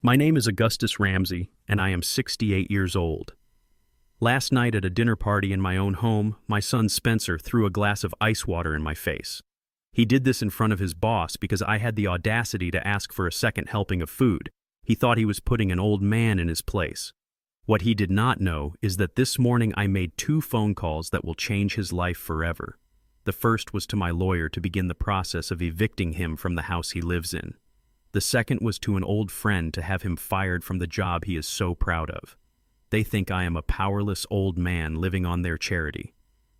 My name is Augustus Ramsey, and I am 68 years old. Last night at a dinner party in my own home, my son Spencer threw a glass of ice water in my face. He did this in front of his boss because I had the audacity to ask for a second helping of food. He thought he was putting an old man in his place. What he did not know is that this morning I made 2 phone calls that will change his life forever. The first was to my lawyer to begin the process of evicting him from the house he lives in. The second was to an old friend to have him fired from the job he is so proud of. They think I am a powerless old man living on their charity.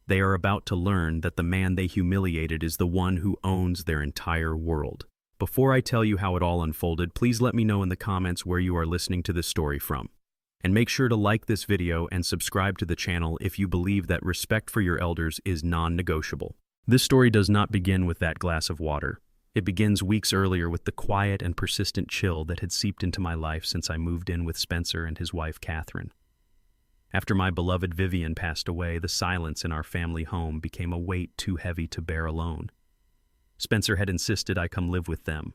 They are about to learn that the man they humiliated is the one who owns their entire world. Before I tell you how it all unfolded, please let me know in the comments where you are listening to this story from. And make sure to like this video and subscribe to the channel if you believe that respect for your elders is non-negotiable. This story does not begin with that glass of water. It begins weeks earlier with the quiet and persistent chill that had seeped into my life since I moved in with Spencer and his wife Catherine. After my beloved Vivian passed away, the silence in our family home became a weight too heavy to bear alone. Spencer had insisted I come live with them.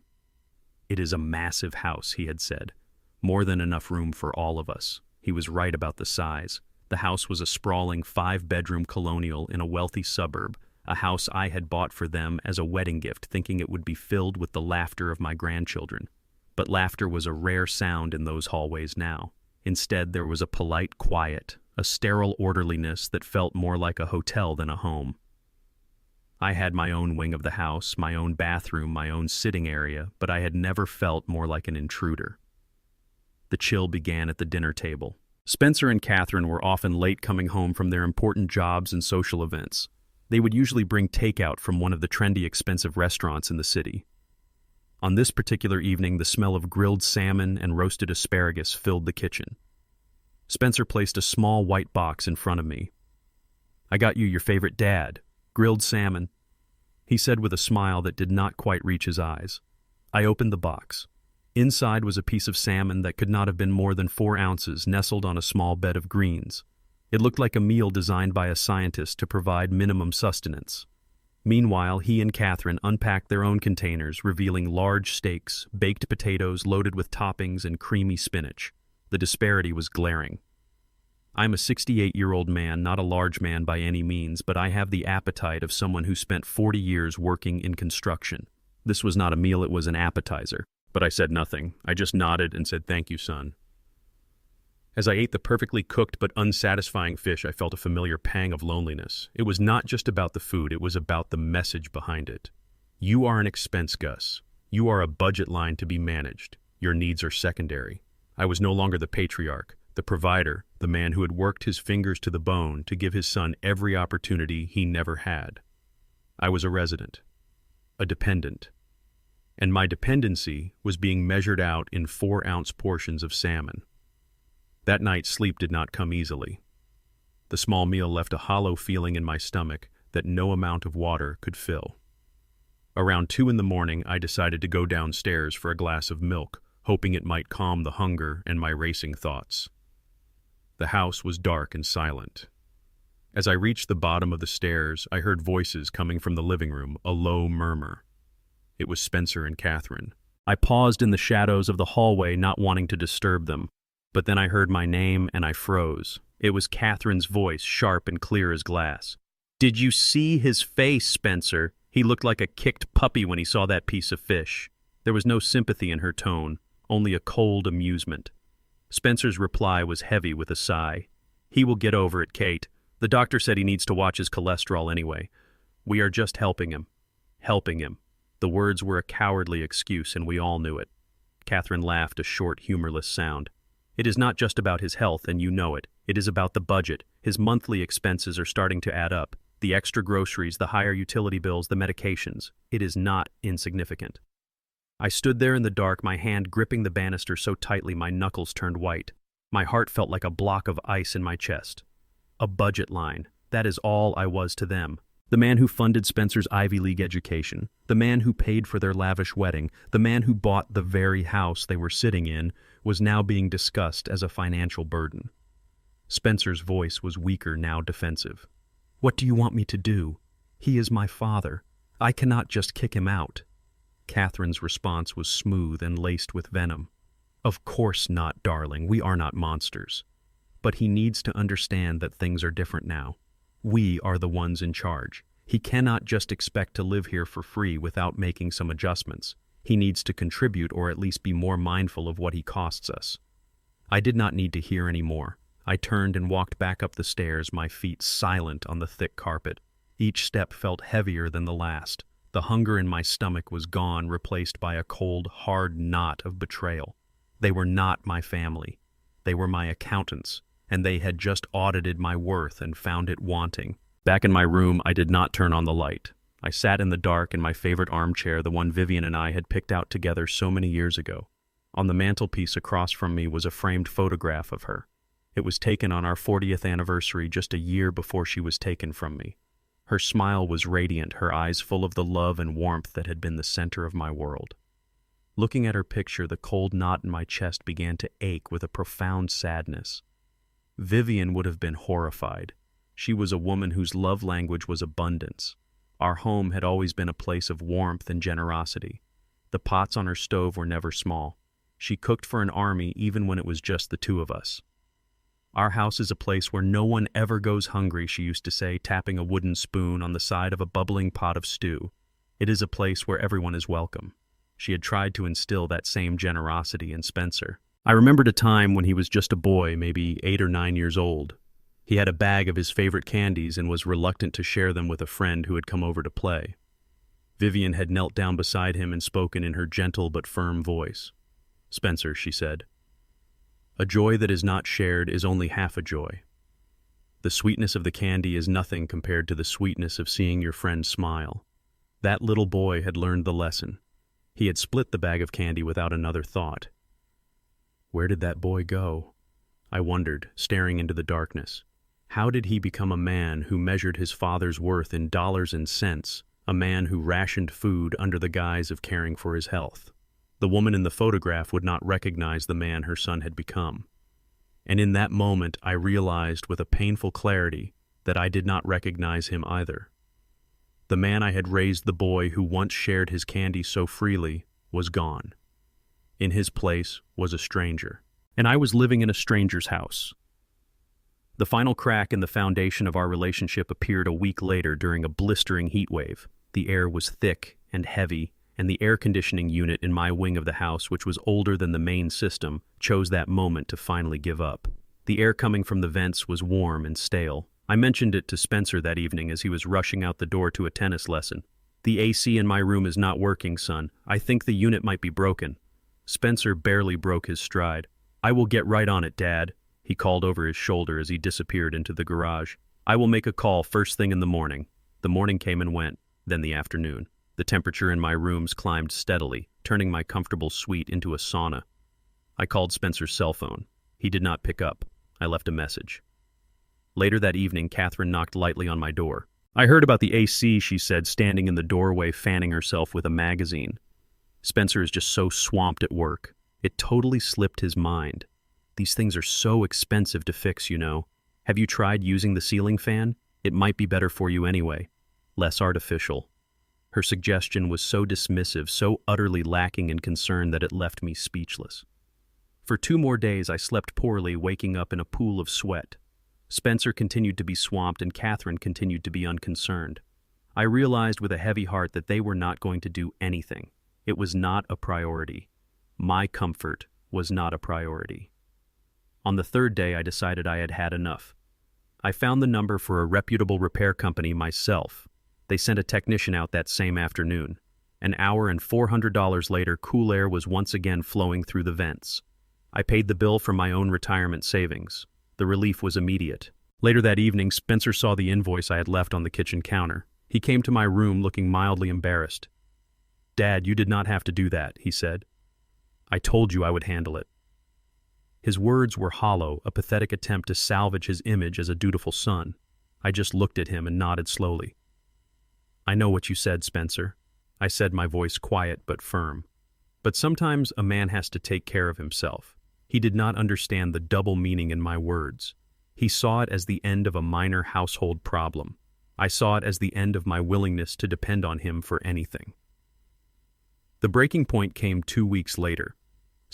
"It is a massive house," he had said. "More than enough room for all of us." He was right about the size. The house was a sprawling 5-bedroom colonial in a wealthy suburb, a house I had bought for them as a wedding gift, thinking it would be filled with the laughter of my grandchildren. But laughter was a rare sound in those hallways now. Instead, there was a polite quiet, a sterile orderliness that felt more like a hotel than a home. I had my own wing of the house, my own bathroom, my own sitting area, but I had never felt more like an intruder. The chill began at the dinner table. Spencer and Catherine were often late coming home from their important jobs and social events. They would usually bring takeout from one of the trendy, expensive restaurants in the city. On this particular evening, the smell of grilled salmon and roasted asparagus filled the kitchen. Spencer placed a small white box in front of me. "I got you your favorite dad, grilled salmon," he said with a smile that did not quite reach his eyes. I opened the box. Inside was a piece of salmon that could not have been more than 4 ounces, nestled on a small bed of greens. It looked like a meal designed by a scientist to provide minimum sustenance. Meanwhile, he and Catherine unpacked their own containers, revealing large steaks, baked potatoes loaded with toppings, and creamy spinach. The disparity was glaring. I'm a 68-year-old man, not a large man by any means, but I have the appetite of someone who spent 40 years working in construction. This was not a meal, it was an appetizer. But I said nothing. I just nodded and said, "Thank you, son." As I ate the perfectly cooked but unsatisfying fish, I felt a familiar pang of loneliness. It was not just about the food, it was about the message behind it. You are an expense, Gus. You are a budget line to be managed. Your needs are secondary. I was no longer the patriarch, the provider, the man who had worked his fingers to the bone to give his son every opportunity he never had. I was a resident, a dependent. And my dependency was being measured out in 4-ounce portions of salmon. That night, sleep did not come easily. The small meal left a hollow feeling in my stomach that no amount of water could fill. Around 2 in the morning, I decided to go downstairs for a glass of milk, hoping it might calm the hunger and my racing thoughts. The house was dark and silent. As I reached the bottom of the stairs, I heard voices coming from the living room, a low murmur. It was Spencer and Catherine. I paused in the shadows of the hallway, not wanting to disturb them. But then I heard my name and I froze. It was Catherine's voice, sharp and clear as glass. "Did you see his face, Spencer? He looked like a kicked puppy when he saw that piece of fish." There was no sympathy in her tone, only a cold amusement. Spencer's reply was heavy with a sigh. "He will get over it, Kate. The doctor said he needs to watch his cholesterol anyway. We are just helping him." Helping him. The words were a cowardly excuse, and we all knew it. Catherine laughed, a short, humorless sound. "It is not just about his health, and you know it. It is about the budget. His monthly expenses are starting to add up. The extra groceries, the higher utility bills, the medications. It is not insignificant." I stood there in the dark, my hand gripping the banister so tightly my knuckles turned white. My heart felt like a block of ice in my chest. A budget line. That is all I was to them. The man who funded Spencer's Ivy League education, the man who paid for their lavish wedding, the man who bought the very house they were sitting in, was now being discussed as a financial burden. Spencer's voice was weaker, now defensive. "What do you want me to do? He is my father. I cannot just kick him out." Catherine's response was smooth and laced with venom. Of course not, darling. We are not monsters. But he needs to understand that things are different now. We are the ones in charge. He cannot just expect to live here for free without making some adjustments. He needs to contribute or at least be more mindful of what he costs us. I did not need to hear any more. I turned and walked back up the stairs, my feet silent on the thick carpet. Each step felt heavier than the last. The hunger in my stomach was gone, replaced by a cold, hard knot of betrayal. They were not my family. They were my accountants, and they had just audited my worth and found it wanting. Back in my room, I did not turn on the light. I sat in the dark in my favorite armchair, the one Vivian and I had picked out together so many years ago. On the mantelpiece across from me was a framed photograph of her. It was taken on our 40th anniversary, just a year before she was taken from me. Her smile was radiant, her eyes full of the love and warmth that had been the center of my world. Looking at her picture, the cold knot in my chest began to ache with a profound sadness. Vivian would have been horrified. She was a woman whose love language was abundance. Our home had always been a place of warmth and generosity. The pots on her stove were never small. She cooked for an army even when it was just the two of us. Our house is a place where no one ever goes hungry, she used to say, tapping a wooden spoon on the side of a bubbling pot of stew. It is a place where everyone is welcome. She had tried to instill that same generosity in Spencer. I remembered a time when he was just a boy, maybe 8 or 9 years old. He had a bag of his favorite candies and was reluctant to share them with a friend who had come over to play. Vivian had knelt down beside him and spoken in her gentle but firm voice. "Spencer," she said, "a joy that is not shared is only half a joy. The sweetness of the candy is nothing compared to the sweetness of seeing your friend smile." That little boy had learned the lesson. He had split the bag of candy without another thought. Where did that boy go? I wondered, staring into the darkness. How did he become a man who measured his father's worth in dollars and cents, a man who rationed food under the guise of caring for his health? The woman in the photograph would not recognize the man her son had become. And in that moment, I realized with a painful clarity that I did not recognize him either. The man I had raised, the boy who once shared his candy so freely, was gone. In his place was a stranger, and I was living in a stranger's house. The final crack in the foundation of our relationship appeared a week later during a blistering heat wave. The air was thick and heavy, and the air conditioning unit in my wing of the house, which was older than the main system, chose that moment to finally give up. The air coming from the vents was warm and stale. I mentioned it to Spencer that evening as he was rushing out the door to a tennis lesson. "The AC in my room is not working, son. I think the unit might be broken." Spencer barely broke his stride. "I will get right on it, Dad," he called over his shoulder as he disappeared into the garage. "I will make a call first thing in the morning." The morning came and went, then the afternoon. The temperature in my rooms climbed steadily, turning my comfortable suite into a sauna. I called Spencer's cell phone. He did not pick up. I left a message. Later that evening, Catherine knocked lightly on my door. "I heard about the AC," she said, standing in the doorway, fanning herself with a magazine. "Spencer is just so swamped at work. It totally slipped his mind. These things are so expensive to fix, you know. Have you tried using the ceiling fan? It might be better for you anyway. Less artificial." Her suggestion was so dismissive, so utterly lacking in concern that it left me speechless. For 2 more days I slept poorly, waking up in a pool of sweat. Spencer continued to be swamped and Catherine continued to be unconcerned. I realized with a heavy heart that they were not going to do anything. It was not a priority. My comfort was not a priority. On the 3rd day, I decided I had had enough. I found the number for a reputable repair company myself. They sent a technician out that same afternoon. An hour and $400 later, cool air was once again flowing through the vents. I paid the bill from my own retirement savings. The relief was immediate. Later that evening, Spencer saw the invoice I had left on the kitchen counter. He came to my room looking mildly embarrassed. "Dad, you did not have to do that," he said. "I told you I would handle it." His words were hollow, a pathetic attempt to salvage his image as a dutiful son. I just looked at him and nodded slowly. "I know what you said, Spencer," I said, my voice quiet but firm. "But sometimes a man has to take care of himself." He did not understand the double meaning in my words. He saw it as the end of a minor household problem. I saw it as the end of my willingness to depend on him for anything. The breaking point came 2 weeks later.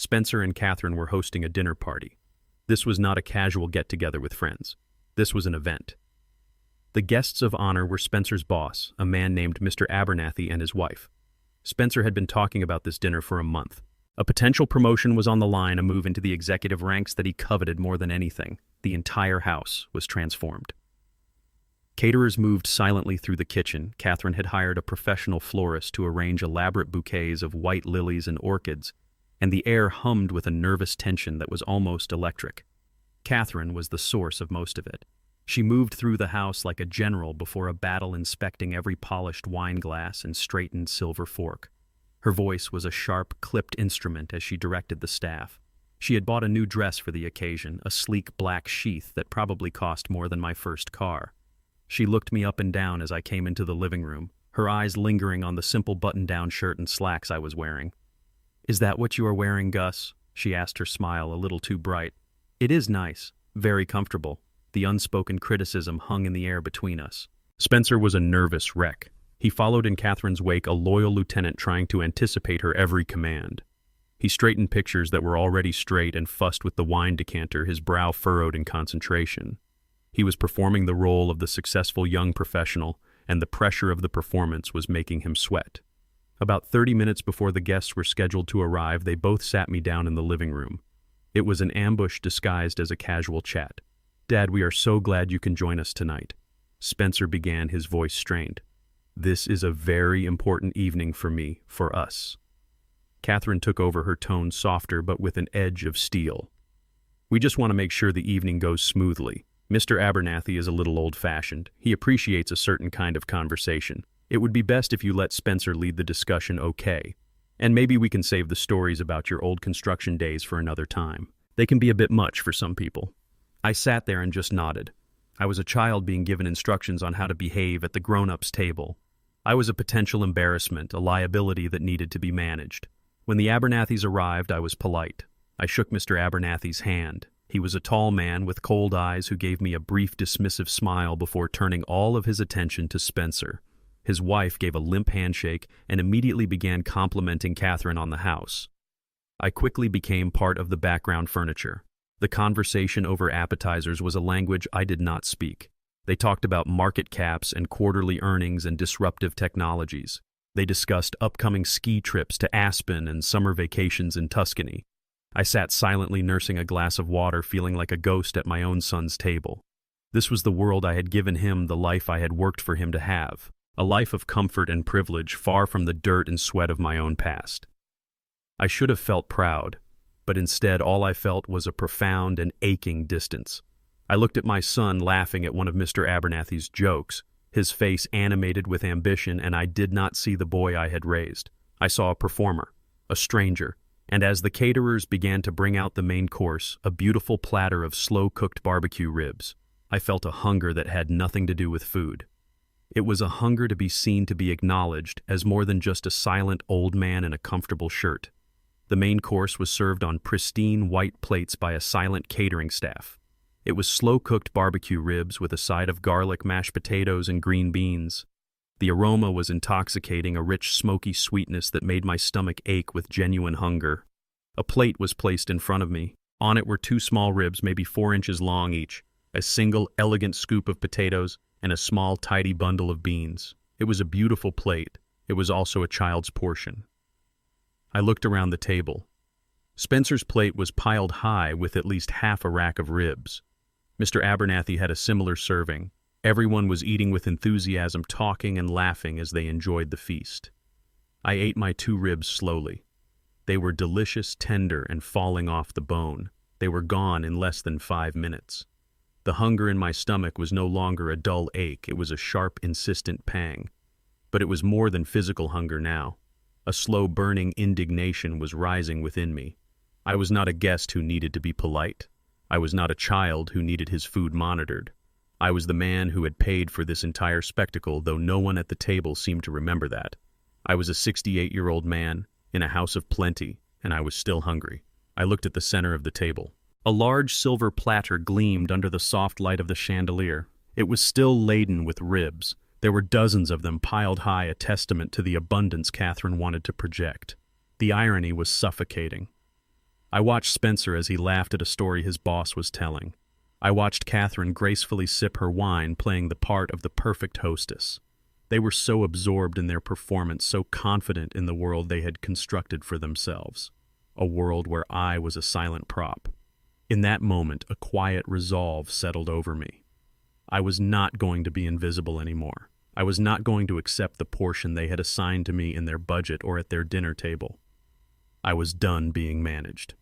Spencer and Catherine were hosting a dinner party. This was not a casual get-together with friends. This was an event. The guests of honor were Spencer's boss, a man named Mr. Abernathy, and his wife. Spencer had been talking about this dinner for a month. A potential promotion was on the line, a move into the executive ranks that he coveted more than anything. The entire house was transformed. Caterers moved silently through the kitchen. Catherine had hired a professional florist to arrange elaborate bouquets of white lilies and orchids, and the air hummed with a nervous tension that was almost electric. Catherine was the source of most of it. She moved through the house like a general before a battle, inspecting every polished wine glass and straightened silver fork. Her voice was a sharp, clipped instrument as she directed the staff. She had bought a new dress for the occasion, a sleek black sheath that probably cost more than my first car. She looked me up and down as I came into the living room, her eyes lingering on the simple button-down shirt and slacks I was wearing. "Is that what you are wearing, Gus?" she asked, her smile a little too bright. "It is nice, very comfortable." The unspoken criticism hung in the air between us. Spencer was a nervous wreck. He followed in Catherine's wake, a loyal lieutenant trying to anticipate her every command. He straightened pictures that were already straight and fussed with the wine decanter, his brow furrowed in concentration. He was performing the role of the successful young professional, and the pressure of the performance was making him sweat. About 30 minutes before the guests were scheduled to arrive, they both sat me down in the living room. It was an ambush disguised as a casual chat. "Dad, we are so glad you can join us tonight." Spencer began, his voice strained. "This is a very important evening for me, for us." Catherine took over, her tone softer but with an edge of steel. "We just want to make sure the evening goes smoothly. Mr. Abernathy is a little old-fashioned. He appreciates a certain kind of conversation. It would be best if you let Spencer lead the discussion, okay? And maybe we can save the stories about your old construction days for another time. They can be a bit much for some people." I sat there and just nodded. I was a child being given instructions on how to behave at the grown-ups' table. I was a potential embarrassment, a liability that needed to be managed. When the Abernathys arrived, I was polite. I shook Mr. Abernathy's hand. He was a tall man with cold eyes who gave me a brief dismissive smile before turning all of his attention to Spencer. His wife gave a limp handshake and immediately began complimenting Catherine on the house. I quickly became part of the background furniture. The conversation over appetizers was a language I did not speak. They talked about market caps and quarterly earnings and disruptive technologies. They discussed upcoming ski trips to Aspen and summer vacations in Tuscany. I sat silently nursing a glass of water, feeling like a ghost at my own son's table. This was the world I had given him, the life I had worked for him to have. A life of comfort and privilege, far from the dirt and sweat of my own past. I should have felt proud, but instead all I felt was a profound and aching distance. I looked at my son laughing at one of Mr. Abernathy's jokes, his face animated with ambition, and I did not see the boy I had raised. I saw a performer, a stranger, and as the caterers began to bring out the main course, a beautiful platter of slow-cooked barbecue ribs, I felt a hunger that had nothing to do with food. It was a hunger to be seen, to be acknowledged as more than just a silent old man in a comfortable shirt. The main course was served on pristine white plates by a silent catering staff. It was slow-cooked barbecue ribs with a side of garlic, mashed potatoes, and green beans. The aroma was intoxicating, a rich, smoky sweetness that made my stomach ache with genuine hunger. A plate was placed in front of me. On it were 2 small ribs, maybe 4 inches long each, a single, elegant scoop of potatoes, and a small, tidy bundle of beans. It was a beautiful plate. It was also a child's portion. I looked around the table. Spencer's plate was piled high with at least half a rack of ribs. Mr. Abernathy had a similar serving. Everyone was eating with enthusiasm, talking and laughing as they enjoyed the feast. I ate my 2 ribs slowly. They were delicious, tender, and falling off the bone. They were gone in less than 5 minutes. The hunger in my stomach was no longer a dull ache. It was a sharp, insistent pang. But it was more than physical hunger now. A slow, burning indignation was rising within me. I was not a guest who needed to be polite. I was not a child who needed his food monitored. I was the man who had paid for this entire spectacle, though no one at the table seemed to remember that. I was a 68-year-old man in a house of plenty, and I was still hungry. I looked at the center of the table. A large silver platter gleamed under the soft light of the chandelier. It was still laden with ribs. There were dozens of them piled high, a testament to the abundance Catherine wanted to project. The irony was suffocating. I watched Spencer as he laughed at a story his boss was telling. I watched Catherine gracefully sip her wine, playing the part of the perfect hostess. They were so absorbed in their performance, so confident in the world they had constructed for themselves. A world where I was a silent prop. In that moment, a quiet resolve settled over me. I was not going to be invisible anymore. I was not going to accept the portion they had assigned to me in their budget or at their dinner table. I was done being managed.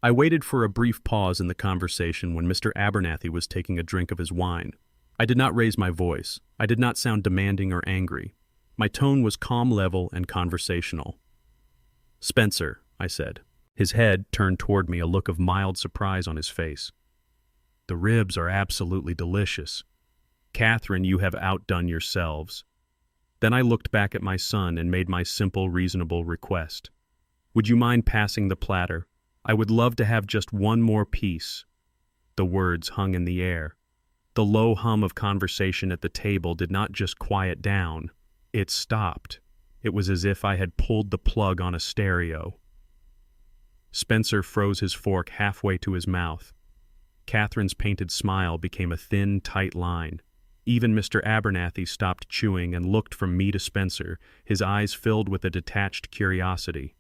I waited for a brief pause in the conversation when Mr. Abernathy was taking a drink of his wine. I did not raise my voice. I did not sound demanding or angry. My tone was calm, level, and conversational. "Spencer," I said. His head turned toward me, a look of mild surprise on his face. "The ribs are absolutely delicious. Catherine, you have outdone yourselves." Then I looked back at my son and made my simple, reasonable request. "Would you mind passing the platter? I would love to have just one more piece." The words hung in the air. The low hum of conversation at the table did not just quiet down. It stopped. It was as if I had pulled the plug on a stereo. Spencer froze his fork halfway to his mouth. Catherine's painted smile became a thin, tight line. Even Mr. Abernathy stopped chewing and looked from me to Spencer, his eyes filled with a detached curiosity.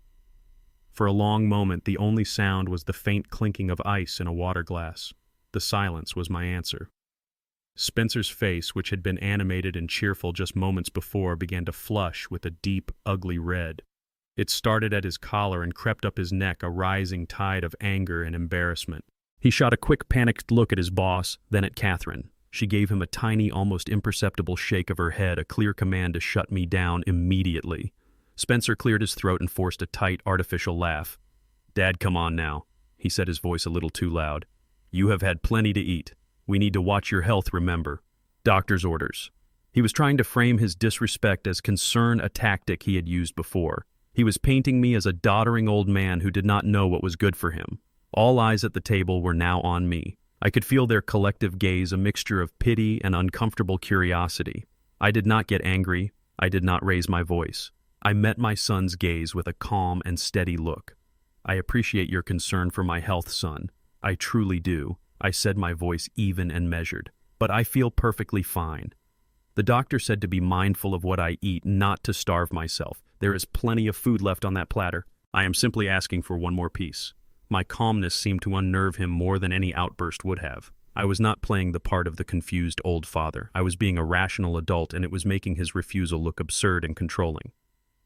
For a long moment, the only sound was the faint clinking of ice in a water glass. The silence was my answer. Spencer's face, which had been animated and cheerful just moments before, began to flush with a deep, ugly red. It started at his collar and crept up his neck, a rising tide of anger and embarrassment. He shot a quick, panicked look at his boss, then at Catherine. She gave him a tiny, almost imperceptible shake of her head, a clear command to shut me down immediately. Spencer cleared his throat and forced a tight, artificial laugh. "Dad, come on now," he said, his voice a little too loud. "You have had plenty to eat. We need to watch your health, remember. Doctor's orders." He was trying to frame his disrespect as concern, a tactic he had used before. He was painting me as a doddering old man who did not know what was good for him. All eyes at the table were now on me. I could feel their collective gaze, a mixture of pity and uncomfortable curiosity. I did not get angry. I did not raise my voice. I met my son's gaze with a calm and steady look. "I appreciate your concern for my health, son. I truly do," I said, my voice even and measured. "But I feel perfectly fine. The doctor said to be mindful of what I eat, not to starve myself. There is plenty of food left on that platter. I am simply asking for one more piece." My calmness seemed to unnerve him more than any outburst would have. I was not playing the part of the confused old father. I was being a rational adult, and it was making his refusal look absurd and controlling.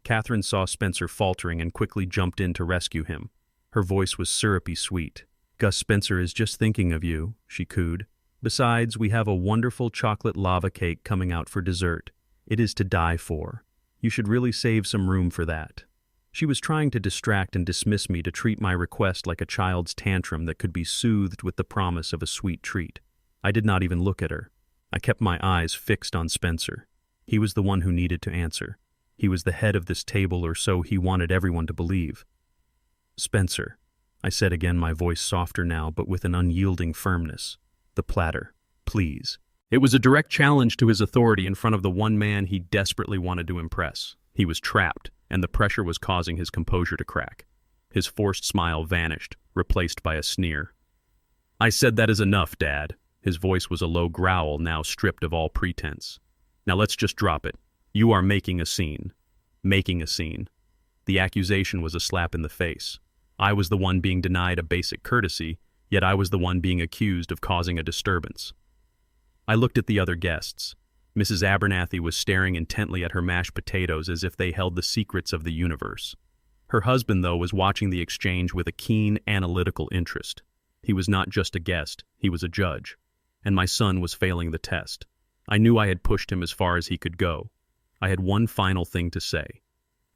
Catherine saw Spencer faltering and quickly jumped in to rescue him. Her voice was syrupy sweet. "Gus, Spencer is just thinking of you," she cooed. "Besides, we have a wonderful chocolate lava cake coming out for dessert. It is to die for. You should really save some room for that." She was trying to distract and dismiss me, to treat my request like a child's tantrum that could be soothed with the promise of a sweet treat. I did not even look at her. I kept my eyes fixed on Spencer. He was the one who needed to answer. He was the head of this table, or so he wanted everyone to believe. "Spencer," I said again, my voice softer now, but with an unyielding firmness. "The platter, please." It was a direct challenge to his authority in front of the one man he desperately wanted to impress. He was trapped, and the pressure was causing his composure to crack. His forced smile vanished, replaced by a sneer. "I said that is enough, Dad." His voice was a low growl, now stripped of all pretense. "Now let's just drop it. You are making a scene." Making a scene. The accusation was a slap in the face. I was the one being denied a basic courtesy, yet I was the one being accused of causing a disturbance. I looked at the other guests. Mrs. Abernathy was staring intently at her mashed potatoes as if they held the secrets of the universe. Her husband, though, was watching the exchange with a keen, analytical interest. He was not just a guest, he was a judge. And my son was failing the test. I knew I had pushed him as far as he could go. I had one final thing to say.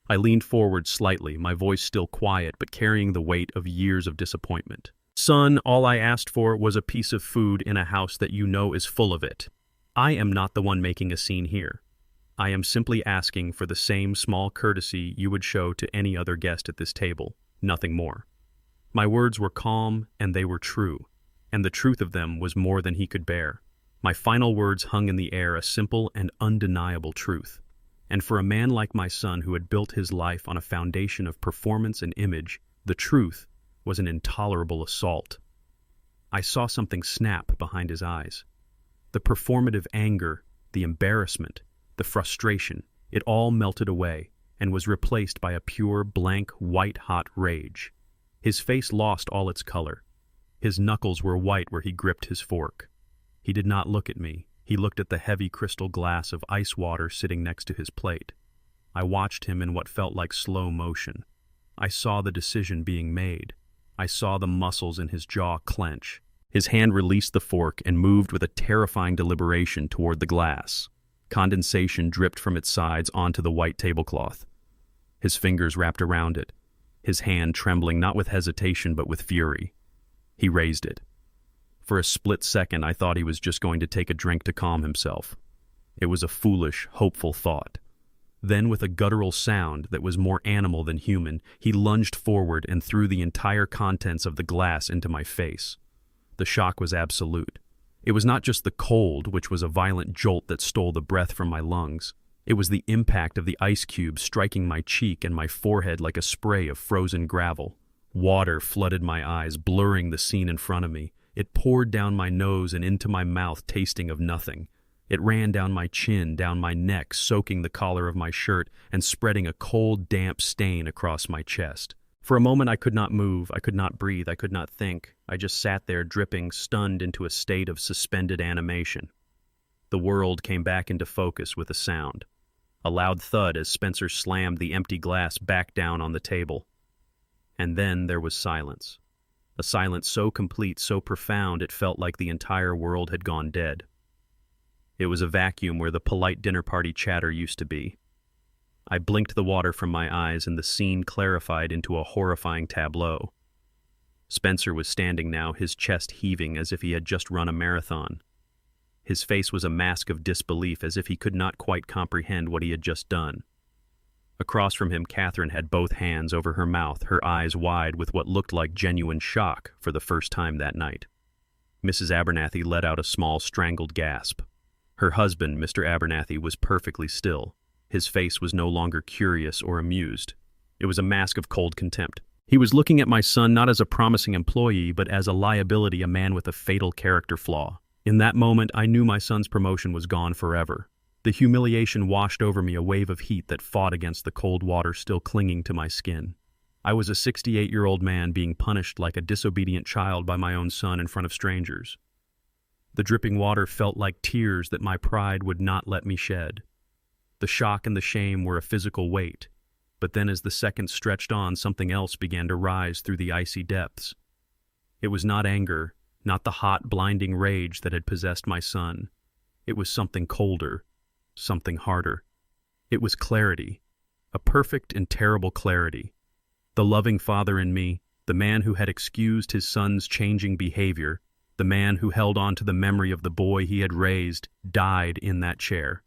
I leaned forward slightly, my voice still quiet but carrying the weight of years of disappointment. "Son, all I asked for was a piece of food in a house that you know is full of it. I am not the one making a scene here. I am simply asking for the same small courtesy you would show to any other guest at this table, nothing more." My words were calm, and they were true, and the truth of them was more than he could bear. My final words hung in the air, a simple and undeniable truth. And for a man like my son, who had built his life on a foundation of performance and image, the truth, was an intolerable assault. I saw something snap behind his eyes. The performative anger, the embarrassment, the frustration, it all melted away and was replaced by a pure, blank, white-hot rage. His face lost all its color. His knuckles were white where he gripped his fork. He did not look at me. He looked at the heavy crystal glass of ice water sitting next to his plate. I watched him in what felt like slow motion. I saw the decision being made. I saw the muscles in his jaw clench. His hand released the fork and moved with a terrifying deliberation toward the glass. Condensation dripped from its sides onto the white tablecloth. His fingers wrapped around it, his hand trembling not with hesitation but with fury. He raised it. For a split second, I thought he was just going to take a drink to calm himself. It was a foolish, hopeful thought. Then, with a guttural sound that was more animal than human, he lunged forward and threw the entire contents of the glass into my face. The shock was absolute. It was not just the cold, which was a violent jolt that stole the breath from my lungs. It was the impact of the ice cube striking my cheek and my forehead like a spray of frozen gravel. Water flooded my eyes, blurring the scene in front of me. It poured down my nose and into my mouth, tasting of nothing. It ran down my chin, down my neck, soaking the collar of my shirt and spreading a cold, damp stain across my chest. For a moment I could not move, I could not breathe, I could not think. I just sat there dripping, stunned into a state of suspended animation. The world came back into focus with a sound. A loud thud as Spencer slammed the empty glass back down on the table. And then there was silence. A silence so complete, so profound, it felt like the entire world had gone dead. It was a vacuum where the polite dinner party chatter used to be. I blinked the water from my eyes and the scene clarified into a horrifying tableau. Spencer was standing now, his chest heaving as if he had just run a marathon. His face was a mask of disbelief as if he could not quite comprehend what he had just done. Across from him, Catherine had both hands over her mouth, her eyes wide with what looked like genuine shock for the first time that night. Mrs. Abernathy let out a small, strangled gasp. Her husband, Mr. Abernathy, was perfectly still. His face was no longer curious or amused. It was a mask of cold contempt. He was looking at my son not as a promising employee, but as a liability, a man with a fatal character flaw. In that moment, I knew my son's promotion was gone forever. The humiliation washed over me, a wave of heat that fought against the cold water still clinging to my skin. I was a 68-year-old man being punished like a disobedient child by my own son in front of strangers. The dripping water felt like tears that my pride would not let me shed. The shock and the shame were a physical weight, but then as the seconds stretched on, something else began to rise through the icy depths. It was not anger, not the hot, blinding rage that had possessed my son. It was something colder, something harder. It was clarity, a perfect and terrible clarity. The loving father in me, the man who had excused his son's changing behavior, the man who held on to the memory of the boy he had raised, died in that chair.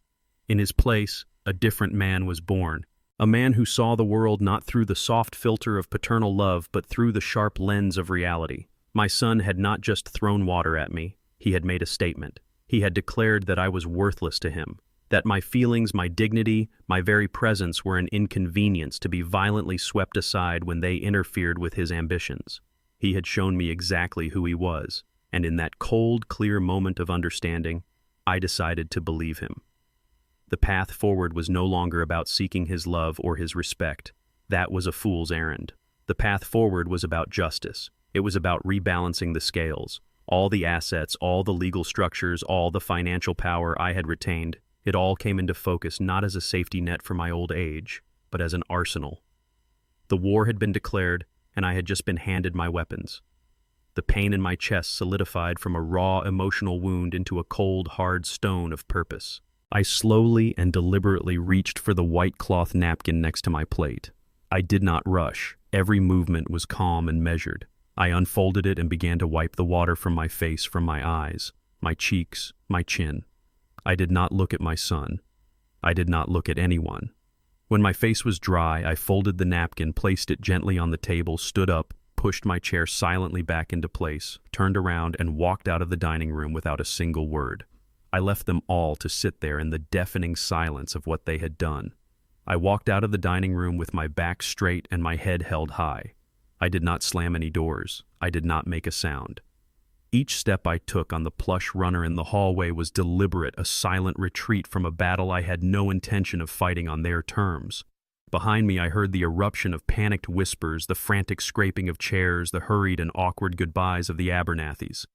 In his place, a different man was born, a man who saw the world not through the soft filter of paternal love, but through the sharp lens of reality. My son had not just thrown water at me, he had made a statement. He had declared that I was worthless to him, that my feelings, my dignity, my very presence were an inconvenience to be violently swept aside when they interfered with his ambitions. He had shown me exactly who he was, and in that cold, clear moment of understanding, I decided to believe him. The path forward was no longer about seeking his love or his respect. That was a fool's errand. The path forward was about justice. It was about rebalancing the scales. All the assets, all the legal structures, all the financial power I had retained, it all came into focus not as a safety net for my old age, but as an arsenal. The war had been declared, and I had just been handed my weapons. The pain in my chest solidified from a raw emotional wound into a cold, hard stone of purpose. I slowly and deliberately reached for the white cloth napkin next to my plate. I did not rush. Every movement was calm and measured. I unfolded it and began to wipe the water from my face, from my eyes, my cheeks, my chin. I did not look at my son. I did not look at anyone. When my face was dry, I folded the napkin, placed it gently on the table, stood up, pushed my chair silently back into place, turned around, and walked out of the dining room without a single word. I left them all to sit there in the deafening silence of what they had done. I walked out of the dining room with my back straight and my head held high. I did not slam any doors. I did not make a sound. Each step I took on the plush runner in the hallway was deliberate, a silent retreat from a battle I had no intention of fighting on their terms. Behind me I heard the eruption of panicked whispers, the frantic scraping of chairs, the hurried and awkward goodbyes of the Abernathys.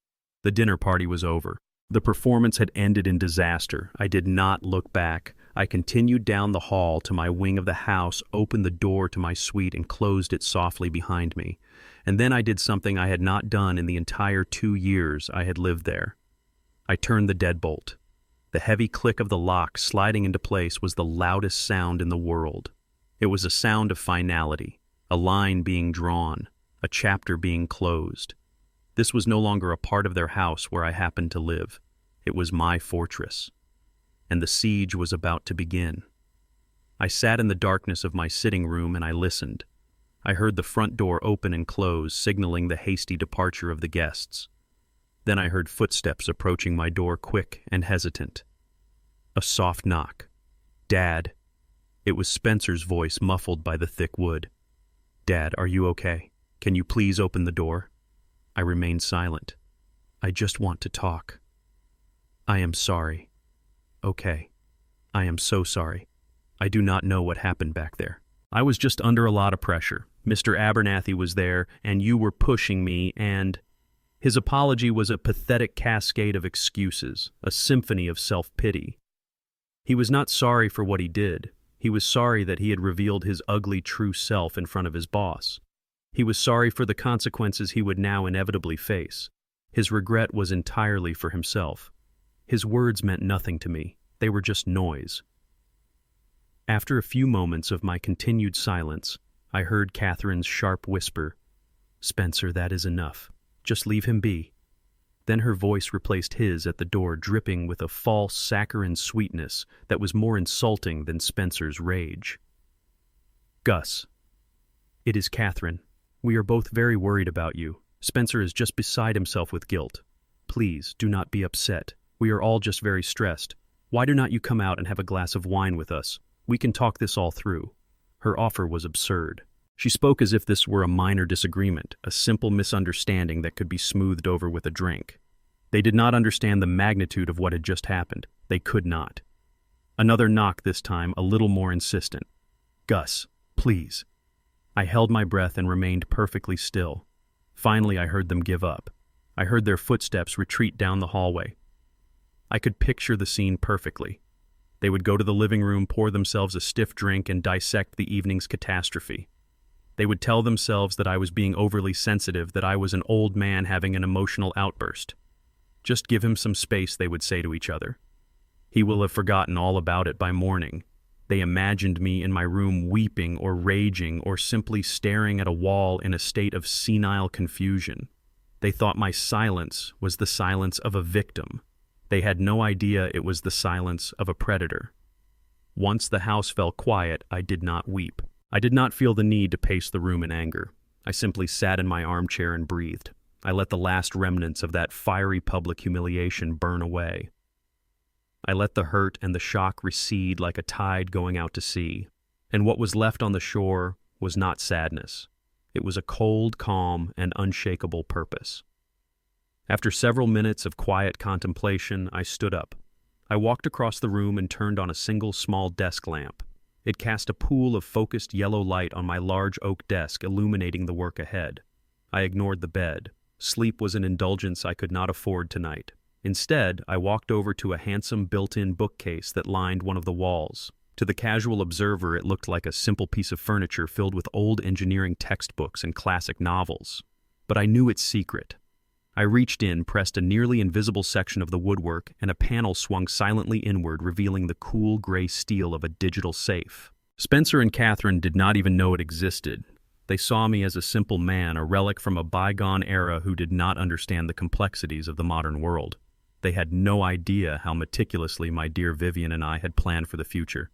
The dinner party was over. The performance had ended in disaster. I did not look back. I continued down the hall to my wing of the house, opened the door to my suite, and closed it softly behind me. And then I did something I had not done in the entire 2 years I had lived there. I turned the deadbolt. The heavy click of the lock sliding into place was the loudest sound in the world. It was a sound of finality, a line being drawn, a chapter being closed. This was no longer a part of their house where I happened to live. It was my fortress. And the siege was about to begin. I sat in the darkness of my sitting room and I listened. I heard the front door open and close, signaling the hasty departure of the guests. Then I heard footsteps approaching my door, quick and hesitant. A soft knock. "Dad." It was Spencer's voice, muffled by the thick wood. "Dad, are you okay? Can you please open the door?" I remained silent. "I just want to talk." "I am sorry." "Okay. I am so sorry. I do not know what happened back there. I was just under a lot of pressure. Mr. Abernathy was there, and you were pushing me, and—" His apology was a pathetic cascade of excuses, a symphony of self-pity. He was not sorry for what he did. He was sorry that he had revealed his ugly true self in front of his boss. He was sorry for the consequences he would now inevitably face. His regret was entirely for himself. His words meant nothing to me. They were just noise. After a few moments of my continued silence, I heard Catherine's sharp whisper, "Spencer, that is enough. Just leave him be." Then her voice replaced his at the door, dripping with a false saccharine sweetness that was more insulting than Spencer's rage. "Gus, it is Catherine. We are both very worried about you. Spencer is just beside himself with guilt. Please, do not be upset. We are all just very stressed. Why do not you come out and have a glass of wine with us? We can talk this all through." Her offer was absurd. She spoke as if this were a minor disagreement, a simple misunderstanding that could be smoothed over with a drink. They did not understand the magnitude of what had just happened. They could not. Another knock, this time a little more insistent. "Gus, please." I held my breath and remained perfectly still. Finally, I heard them give up. I heard their footsteps retreat down the hallway. I could picture the scene perfectly. They would go to the living room, pour themselves a stiff drink, and dissect the evening's catastrophe. They would tell themselves that I was being overly sensitive, that I was an old man having an emotional outburst. "Just give him some space," they would say to each other. "He will have forgotten all about it by morning." They imagined me in my room weeping or raging or simply staring at a wall in a state of senile confusion. They thought my silence was the silence of a victim. They had no idea it was the silence of a predator. Once the house fell quiet, I did not weep. I did not feel the need to pace the room in anger. I simply sat in my armchair and breathed. I let the last remnants of that fiery public humiliation burn away. I let the hurt and the shock recede like a tide going out to sea, and what was left on the shore was not sadness. It was a cold, calm, and unshakable purpose. After several minutes of quiet contemplation, I stood up. I walked across the room and turned on a single small desk lamp. It cast a pool of focused yellow light on my large oak desk, illuminating the work ahead. I ignored the bed. Sleep was an indulgence I could not afford tonight. Instead, I walked over to a handsome built-in bookcase that lined one of the walls. To the casual observer, it looked like a simple piece of furniture filled with old engineering textbooks and classic novels. But I knew its secret. I reached in, pressed a nearly invisible section of the woodwork, and a panel swung silently inward, revealing the cool gray steel of a digital safe. Spencer and Catherine did not even know it existed. They saw me as a simple man, a relic from a bygone era who did not understand the complexities of the modern world. They had no idea how meticulously my dear Vivian and I had planned for the future.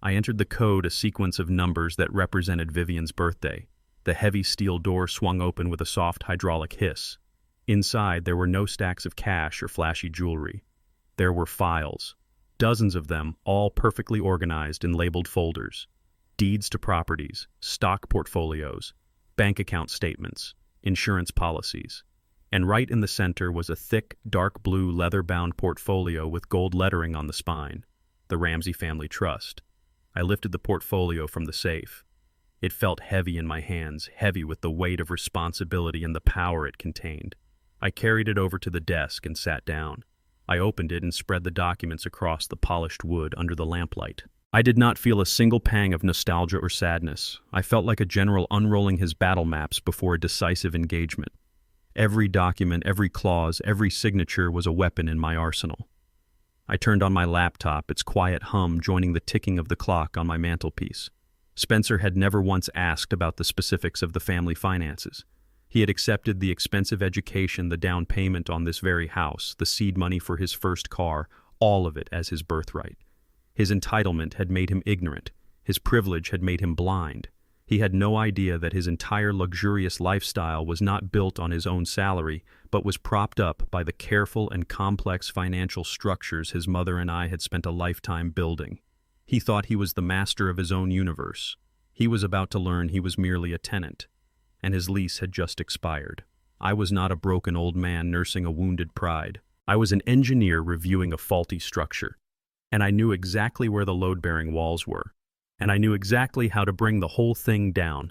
I entered the code, a sequence of numbers that represented Vivian's birthday. The heavy steel door swung open with a soft hydraulic hiss. Inside, there were no stacks of cash or flashy jewelry. There were files, dozens of them, all perfectly organized in labeled folders. Deeds to properties, stock portfolios, bank account statements, insurance policies. And right in the center was a thick, dark blue leather-bound portfolio with gold lettering on the spine, the Ramsey Family Trust. I lifted the portfolio from the safe. It felt heavy in my hands, heavy with the weight of responsibility and the power it contained. I carried it over to the desk and sat down. I opened it and spread the documents across the polished wood under the lamplight. I did not feel a single pang of nostalgia or sadness. I felt like a general unrolling his battle maps before a decisive engagement. Every document, every clause, every signature was a weapon in my arsenal. I turned on my laptop, its quiet hum joining the ticking of the clock on my mantelpiece. Spencer had never once asked about the specifics of the family finances. He had accepted the expensive education, the down payment on this very house, the seed money for his first car, all of it as his birthright. His entitlement had made him ignorant. His privilege had made him blind. He had no idea that his entire luxurious lifestyle was not built on his own salary, but was propped up by the careful and complex financial structures his mother and I had spent a lifetime building. He thought he was the master of his own universe. He was about to learn he was merely a tenant, and his lease had just expired. I was not a broken old man nursing a wounded pride. I was an engineer reviewing a faulty structure, and I knew exactly where the load-bearing walls were. And I knew exactly how to bring the whole thing down.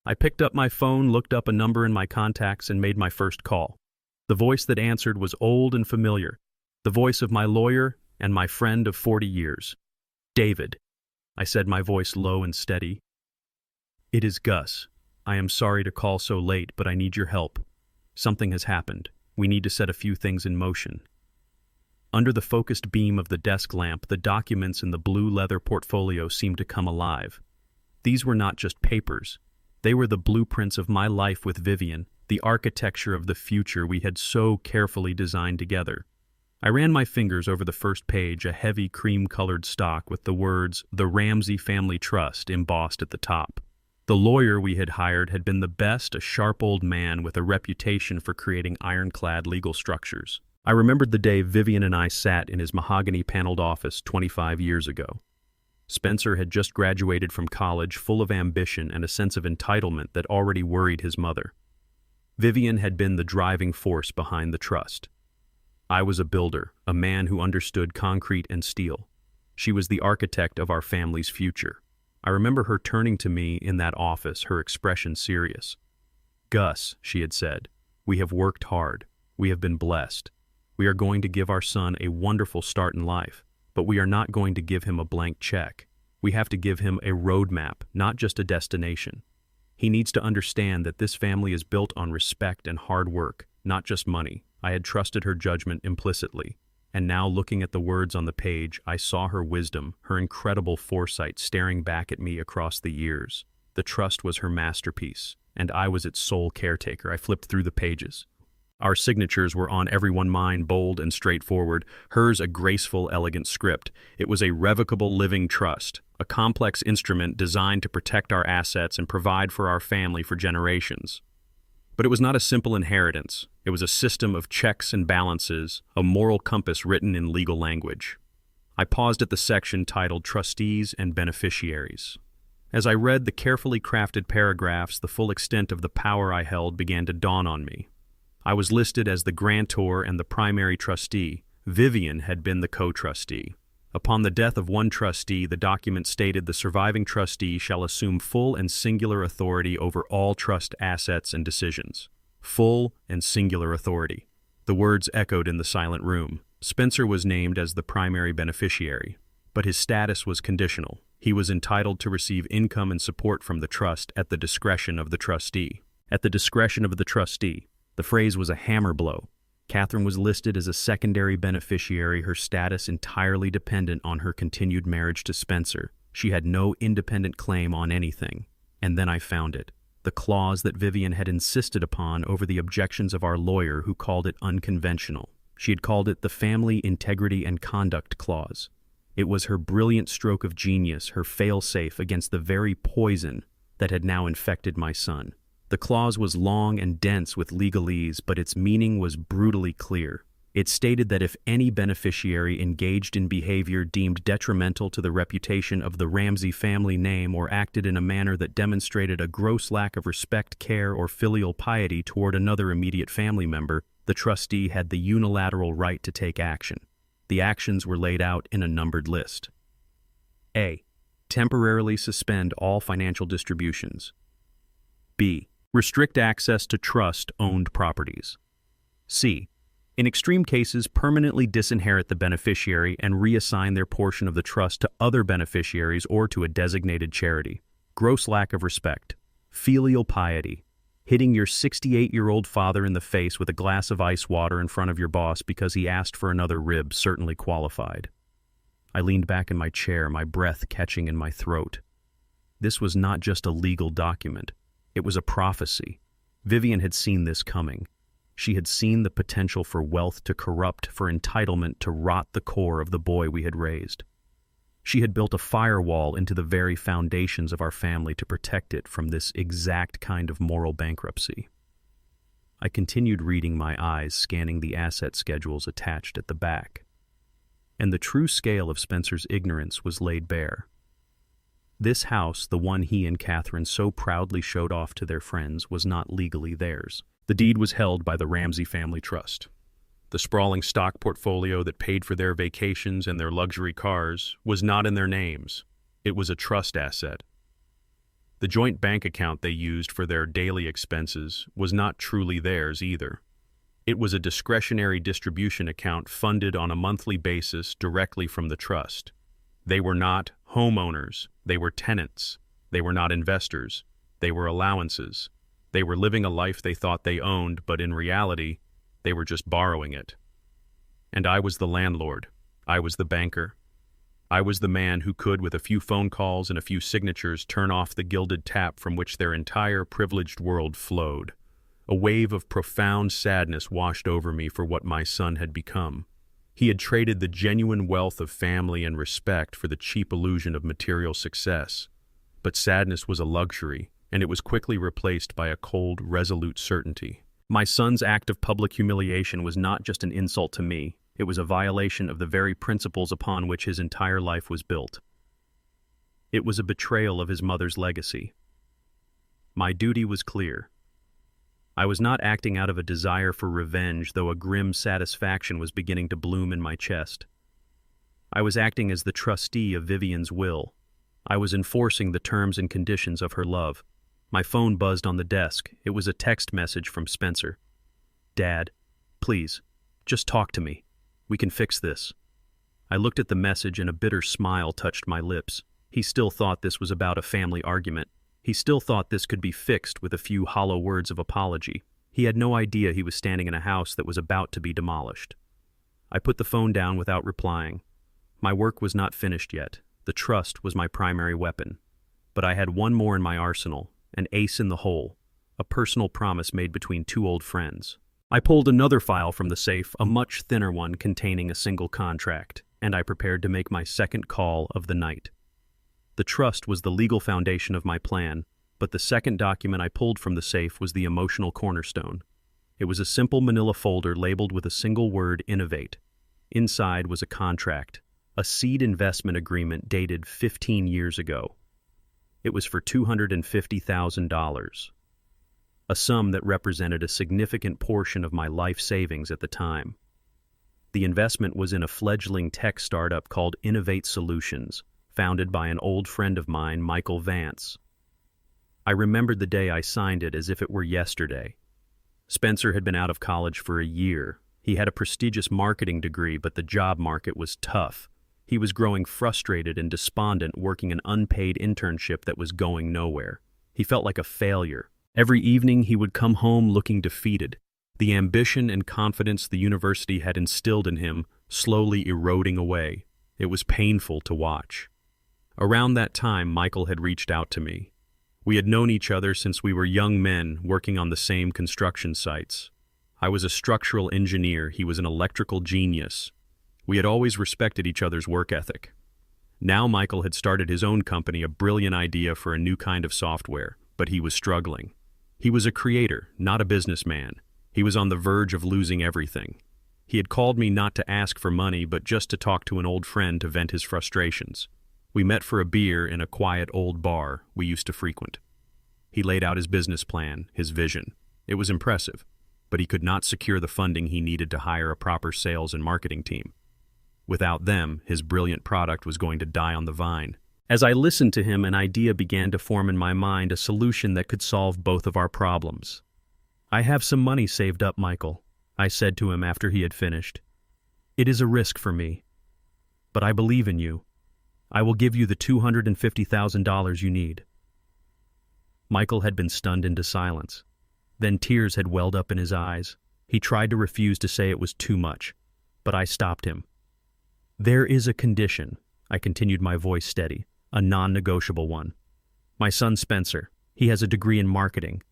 I picked up my phone, looked up a number in my contacts, and made my first call. The voice that answered was old and familiar, the voice of my lawyer and my friend of 40 years. "David," I said, my voice low and steady. "It is Gus. I am sorry to call so late, but I need your help. Something has happened. We need to set a few things in motion." Under the focused beam of the desk lamp, the documents in the blue leather portfolio seemed to come alive. These were not just papers. They were the blueprints of my life with Vivian, the architecture of the future we had so carefully designed together. I ran my fingers over the first page, a heavy cream-colored stock with the words, "The Ramsey Family Trust," embossed at the top. The lawyer we had hired had been the best, a sharp old man with a reputation for creating ironclad legal structures. I remembered the day Vivian and I sat in his mahogany-paneled office 25 years ago. Spencer had just graduated from college, full of ambition and a sense of entitlement that already worried his mother. Vivian had been the driving force behind the trust. I was a builder, a man who understood concrete and steel. She was the architect of our family's future. I remember her turning to me in that office, her expression serious. "Gus," she had said, "we have worked hard. We have been blessed. We are going to give our son a wonderful start in life, but we are not going to give him a blank check. We have to give him a roadmap, not just a destination. He needs to understand that this family is built on respect and hard work, not just money." I had trusted her judgment implicitly, and now looking at the words on the page, I saw her wisdom, her incredible foresight staring back at me across the years. The trust was her masterpiece, and I was its sole caretaker. I flipped through the pages. Our signatures were on everyone's mind, bold and straightforward, hers a graceful, elegant script. It was a revocable living trust, a complex instrument designed to protect our assets and provide for our family for generations. But it was not a simple inheritance. It was a system of checks and balances, a moral compass written in legal language. I paused at the section titled Trustees and Beneficiaries. As I read the carefully crafted paragraphs, the full extent of the power I held began to dawn on me. I was listed as the grantor and the primary trustee. Vivian had been the co-trustee. Upon the death of one trustee, the document stated the surviving trustee shall assume full and singular authority over all trust assets and decisions. Full and singular authority. The words echoed in the silent room. Spencer was named as the primary beneficiary, but his status was conditional. He was entitled to receive income and support from the trust at the discretion of the trustee. At the discretion of the trustee. The phrase was a hammer blow. Catherine was listed as a secondary beneficiary, her status entirely dependent on her continued marriage to Spencer. She had no independent claim on anything. And then I found it. The clause that Vivian had insisted upon over the objections of our lawyer, who called it unconventional. She had called it the Family Integrity and Conduct Clause. It was her brilliant stroke of genius, her fail-safe against the very poison that had now infected my son. The clause was long and dense with legalese, but its meaning was brutally clear. It stated that if any beneficiary engaged in behavior deemed detrimental to the reputation of the Ramsey family name or acted in a manner that demonstrated a gross lack of respect, care, or filial piety toward another immediate family member, the trustee had the unilateral right to take action. The actions were laid out in a numbered list. A. Temporarily suspend all financial distributions. B. Restrict access to trust-owned properties. C. In extreme cases, permanently disinherit the beneficiary and reassign their portion of the trust to other beneficiaries or to a designated charity. Gross lack of respect. Filial piety. Hitting your 68-year-old father in the face with a glass of ice water in front of your boss because he asked for another rib certainly qualified. I leaned back in my chair, my breath catching in my throat. This was not just a legal document. It was a prophecy. Vivian had seen this coming. She had seen the potential for wealth to corrupt, for entitlement to rot the core of the boy we had raised. She had built a firewall into the very foundations of our family to protect it from this exact kind of moral bankruptcy. I continued reading, my eyes scanning the asset schedules attached at the back. And the true scale of Spencer's ignorance was laid bare. This house, the one he and Catherine so proudly showed off to their friends, was not legally theirs. The deed was held by the Ramsey Family Trust. The sprawling stock portfolio that paid for their vacations and their luxury cars was not in their names. It was a trust asset. The joint bank account they used for their daily expenses was not truly theirs either. It was a discretionary distribution account funded on a monthly basis directly from the trust. They were not homeowners. They were tenants. They were not investors. They were allowances. They were living a life they thought they owned, but in reality, they were just borrowing it. And I was the landlord. I was the banker. I was the man who could, with a few phone calls and a few signatures, turn off the gilded tap from which their entire privileged world flowed. A wave of profound sadness washed over me for what my son had become. He had traded the genuine wealth of family and respect for the cheap illusion of material success. But sadness was a luxury, and it was quickly replaced by a cold, resolute certainty. My son's act of public humiliation was not just an insult to me. It was a violation of the very principles upon which his entire life was built. It was a betrayal of his mother's legacy. My duty was clear. I was not acting out of a desire for revenge, though a grim satisfaction was beginning to bloom in my chest. I was acting as the trustee of Vivian's will. I was enforcing the terms and conditions of her love. My phone buzzed on the desk. It was a text message from Spencer. "Dad, please, just talk to me. We can fix this." I looked at the message and a bitter smile touched my lips. He still thought this was about a family argument. He still thought this could be fixed with a few hollow words of apology. He had no idea he was standing in a house that was about to be demolished. I put the phone down without replying. My work was not finished yet. The trust was my primary weapon. But I had one more in my arsenal, an ace in the hole, a personal promise made between two old friends. I pulled another file from the safe, a much thinner one containing a single contract, and I prepared to make my second call of the night. The trust was the legal foundation of my plan, but the second document I pulled from the safe was the emotional cornerstone. It was a simple manila folder labeled with a single word, "Innovate." Inside was a contract, a seed investment agreement dated 15 years ago. It was for $250,000, a sum that represented a significant portion of my life savings at the time. The investment was in a fledgling tech startup called Innovate Solutions, founded by an old friend of mine, Michael Vance. I remembered the day I signed it as if it were yesterday. Spencer had been out of college for a year. He had a prestigious marketing degree, but the job market was tough. He was growing frustrated and despondent working an unpaid internship that was going nowhere. He felt like a failure. Every evening he would come home looking defeated, the ambition and confidence the university had instilled in him slowly eroding away. It was painful to watch. Around that time, Michael had reached out to me. We had known each other since we were young men working on the same construction sites. I was a structural engineer. He was an electrical genius. We had always respected each other's work ethic. Now Michael had started his own company, a brilliant idea for a new kind of software, but he was struggling. He was a creator, not a businessman. He was on the verge of losing everything. He had called me not to ask for money, but just to talk to an old friend to vent his frustrations. We met for a beer in a quiet old bar we used to frequent. He laid out his business plan, his vision. It was impressive, but he could not secure the funding he needed to hire a proper sales and marketing team. Without them, his brilliant product was going to die on the vine. As I listened to him, an idea began to form in my mind, a solution that could solve both of our problems. "I have some money saved up, Michael," I said to him after he had finished. "It is a risk for me, but I believe in you. I will give you the $250,000 you need." Michael had been stunned into silence. Then tears had welled up in his eyes. He tried to refuse to say it was too much, but I stopped him. "There is a condition," I continued, my voice steady, "a non-negotiable one. My son Spencer, he has a degree in marketing.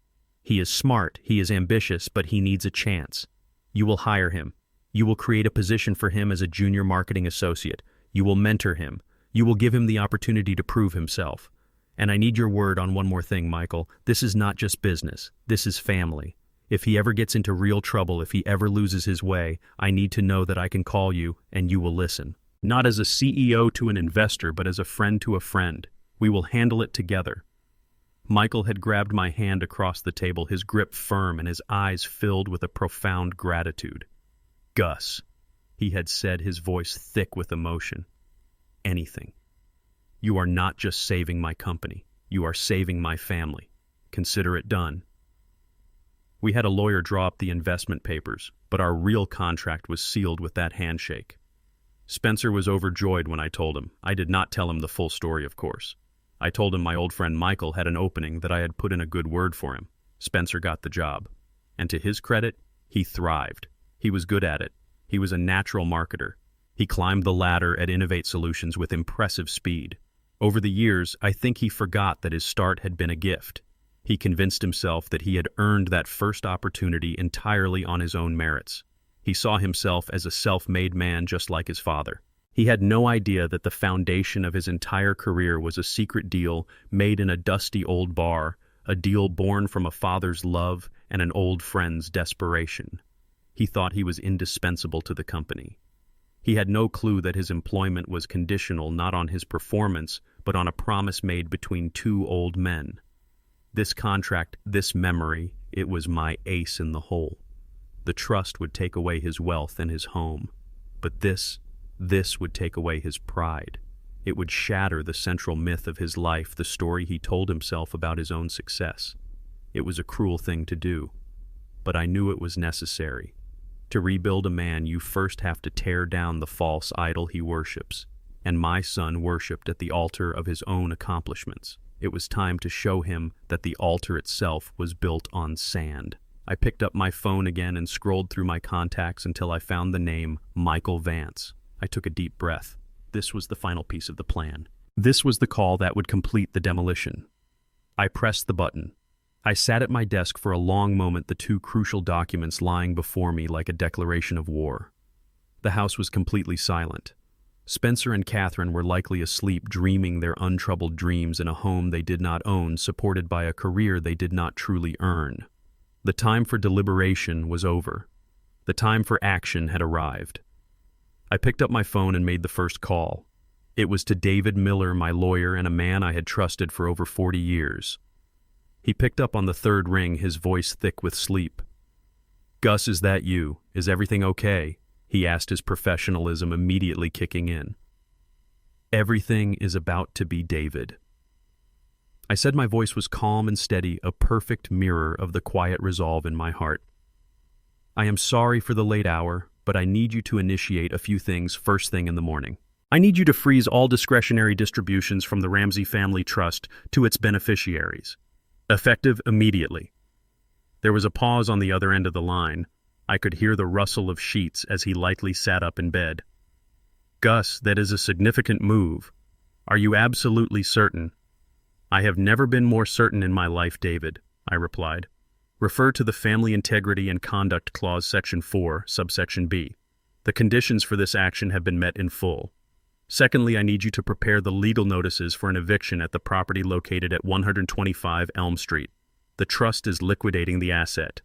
He is smart, he is ambitious, but he needs a chance. You will hire him. You will create a position for him as a junior marketing associate. You will mentor him. You will give him the opportunity to prove himself. And I need your word on one more thing, Michael. This is not just business. This is family. If he ever gets into real trouble, if he ever loses his way, I need to know that I can call you and you will listen. Not as a CEO to an investor, but as a friend to a friend. We will handle it together." Michael had grabbed my hand across the table, his grip firm and his eyes filled with a profound gratitude. "Gus," he had said, his voice thick with emotion. "Anything. You are not just saving my company. You are saving my family. Consider it done." We had a lawyer draw up the investment papers, but our real contract was sealed with that handshake. Spencer was overjoyed when I told him. I did not tell him the full story, of course. I told him my old friend Michael had an opening, that I had put in a good word for him. Spencer got the job. And to his credit, he thrived. He was good at it. He was a natural marketer. He climbed the ladder at Innovate Solutions with impressive speed. Over the years, I think he forgot that his start had been a gift. He convinced himself that he had earned that first opportunity entirely on his own merits. He saw himself as a self-made man just like his father. He had no idea that the foundation of his entire career was a secret deal made in a dusty old bar, a deal born from a father's love and an old friend's desperation. He thought he was indispensable to the company. He had no clue that his employment was conditional not on his performance, but on a promise made between two old men. This contract, this memory, it was my ace in the hole. The trust would take away his wealth and his home. But this would take away his pride. It would shatter the central myth of his life, the story he told himself about his own success. It was a cruel thing to do, but I knew it was necessary. To rebuild a man, you first have to tear down the false idol he worships, and my son worshipped at the altar of his own accomplishments. It was time to show him that the altar itself was built on sand. I picked up my phone again and scrolled through my contacts until I found the name Michael Vance. I took a deep breath. This was the final piece of the plan. This was the call that would complete the demolition. I pressed the button. I sat at my desk for a long moment, the two crucial documents lying before me like a declaration of war. The house was completely silent. Spencer and Catherine were likely asleep, dreaming their untroubled dreams in a home they did not own, supported by a career they did not truly earn. The time for deliberation was over. The time for action had arrived. I picked up my phone and made the first call. It was to David Miller, my lawyer, and a man I had trusted for over 40 years. He picked up on the third ring, his voice thick with sleep. "Gus, is that you? Is everything okay?" he asked, his professionalism immediately kicking in. "Everything is about to be David." I said, my voice was calm and steady, a perfect mirror of the quiet resolve in my heart. "I am sorry for the late hour, but I need you to initiate a few things first thing in the morning. I need you to freeze all discretionary distributions from the Ramsey Family Trust to its beneficiaries. Effective immediately." There was a pause on the other end of the line. I could hear the rustle of sheets as he lightly sat up in bed. "Gus, that is a significant move. Are you absolutely certain?" "I have never been more certain in my life, David," I replied. "Refer to the Family Integrity and Conduct Clause, Section 4, subsection B. The conditions for this action have been met in full. Secondly, I need you to prepare the legal notices for an eviction at the property located at 125 Elm Street. The trust is liquidating the asset."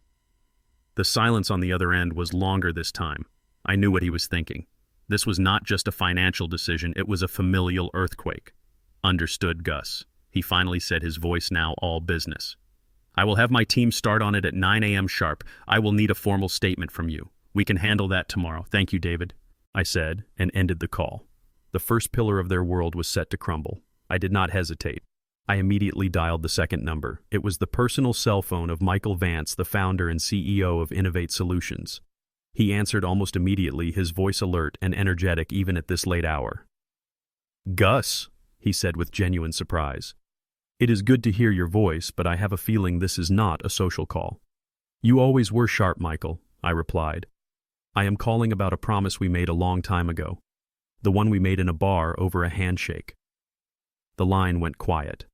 The silence on the other end was longer this time. I knew what he was thinking. This was not just a financial decision, it was a familial earthquake. Understood, Gus. He finally said, his voice now all business. I will have my team start on it at 9 a.m. sharp. I will need a formal statement from you. We can handle that tomorrow. Thank you, David, I said, and ended the call. The first pillar of their world was set to crumble. I did not hesitate. I immediately dialed the second number. It was the personal cell phone of Michael Vance, the founder and CEO of Innovate Solutions. He answered almost immediately, his voice alert and energetic even at this late hour. Gus, he said with genuine surprise. It is good to hear your voice, but I have a feeling this is not a social call. You always were sharp, Michael, I replied. I am calling about a promise we made a long time ago. The one we made in a bar over a handshake. The line went quiet.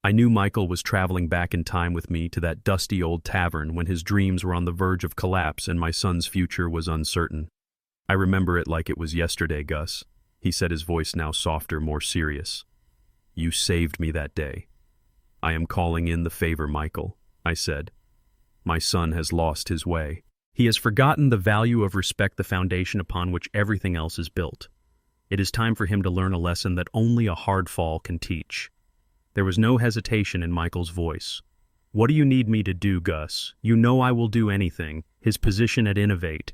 I knew Michael was traveling back in time with me to that dusty old tavern when his dreams were on the verge of collapse and my son's future was uncertain. I remember it like it was yesterday, Gus, he said, his voice now softer, more serious. You saved me that day. I am calling in the favor, Michael, I said. My son has lost his way. He has forgotten the value of respect, the foundation upon which everything else is built. It is time for him to learn a lesson that only a hard fall can teach. There was no hesitation in Michael's voice. What do you need me to do, Gus? You know I will do anything. His position at Innovate.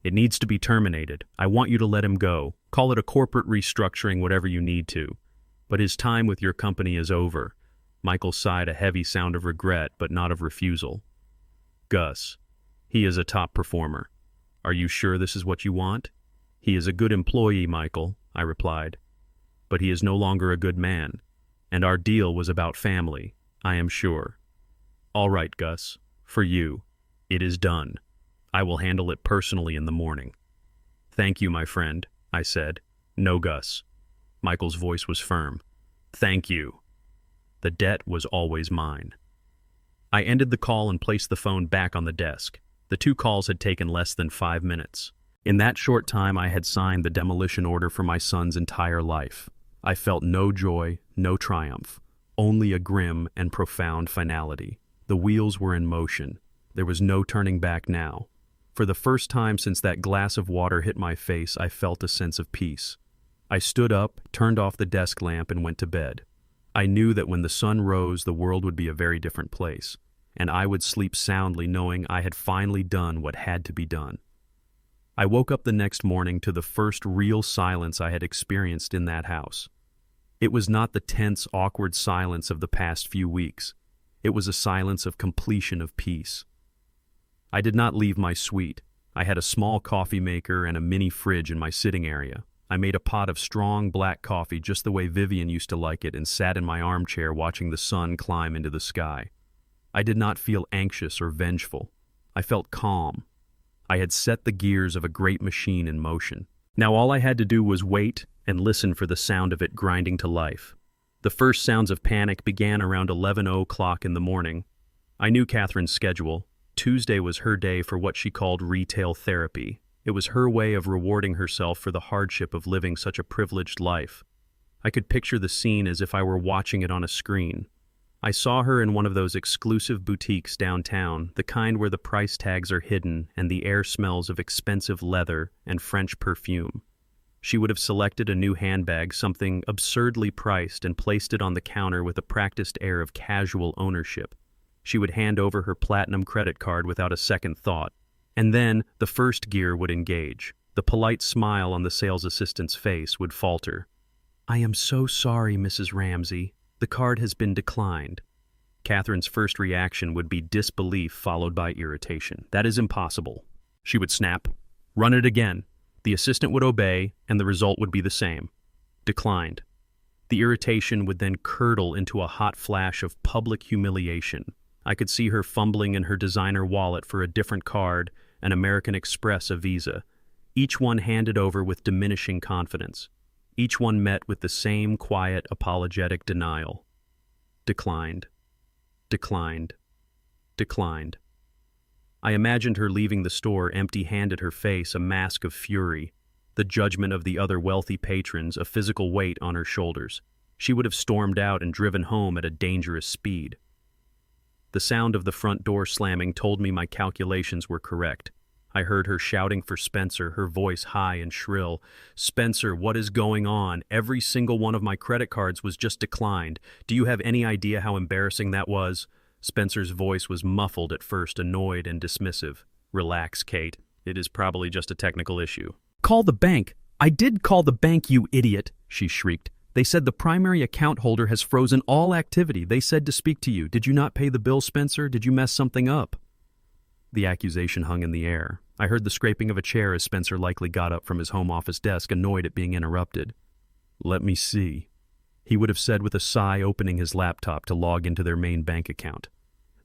It needs to be terminated. I want you to let him go. Call it a corporate restructuring, whatever you need to. But his time with your company is over. Michael sighed, a heavy sound of regret, but not of refusal. Gus, he is a top performer. Are you sure this is what you want? He is a good employee, Michael, I replied. But he is no longer a good man. And our deal was about family, I am sure. All right, Gus, for you, it is done. I will handle it personally in the morning. Thank you, my friend, I said. No, Gus. Michael's voice was firm. Thank you. The debt was always mine. I ended the call and placed the phone back on the desk. The 2 calls had taken less than 5 minutes. In that short time, I had signed the demolition order for my son's entire life. I felt no joy, no triumph, only a grim and profound finality. The wheels were in motion. There was no turning back now. For the first time since that glass of water hit my face, I felt a sense of peace. I stood up, turned off the desk lamp, and went to bed. I knew that when the sun rose, the world would be a very different place, and I would sleep soundly knowing I had finally done what had to be done. I woke up the next morning to the first real silence I had experienced in that house. It was not the tense, awkward silence of the past few weeks. It was a silence of completion, of peace. I did not leave my suite. I had a small coffee maker and a mini fridge in my sitting area. I made a pot of strong black coffee just the way Vivian used to like it and sat in my armchair watching the sun climb into the sky. I did not feel anxious or vengeful. I felt calm. I had set the gears of a great machine in motion. Now all I had to do was wait and listen for the sound of it grinding to life. The first sounds of panic began around 11:00 in the morning. I knew Catherine's schedule. Tuesday was her day for what she called retail therapy. It was her way of rewarding herself for the hardship of living such a privileged life. I could picture the scene as if I were watching it on a screen. I saw her in one of those exclusive boutiques downtown, the kind where the price tags are hidden and the air smells of expensive leather and French perfume. She would have selected a new handbag, something absurdly priced, and placed it on the counter with a practiced air of casual ownership. She would hand over her platinum credit card without a second thought. And then the first gear would engage. The polite smile on the sales assistant's face would falter. "I am so sorry, Mrs. Ramsey. The card has been declined." Catherine's first reaction would be disbelief followed by irritation. "That is impossible." She would snap. "Run it again." The assistant would obey, and the result would be the same. Declined. The irritation would then curdle into a hot flash of public humiliation. I could see her fumbling in her designer wallet for a different card, an American Express, a Visa. Each one handed over with diminishing confidence. Each one met with the same quiet, apologetic denial. Declined. Declined. Declined. I imagined her leaving the store empty-handed, her face a mask of fury, the judgment of the other wealthy patrons a physical weight on her shoulders. She would have stormed out and driven home at a dangerous speed. The sound of the front door slamming told me my calculations were correct. I heard her shouting for Spencer, her voice high and shrill. "Spencer, what is going on? Every single one of my credit cards was just declined. Do you have any idea how embarrassing that was?" Spencer's voice was muffled at first, annoyed and dismissive. "Relax, Kate. It is probably just a technical issue." "Call the bank. I did call the bank, you idiot," she shrieked. "They said the primary account holder has frozen all activity. They said to speak to you. Did you not pay the bill, Spencer? Did you mess something up?" The accusation hung in the air. I heard the scraping of a chair as Spencer likely got up from his home office desk, annoyed at being interrupted. "Let me see," he would have said with a sigh, opening his laptop to log into their main bank account.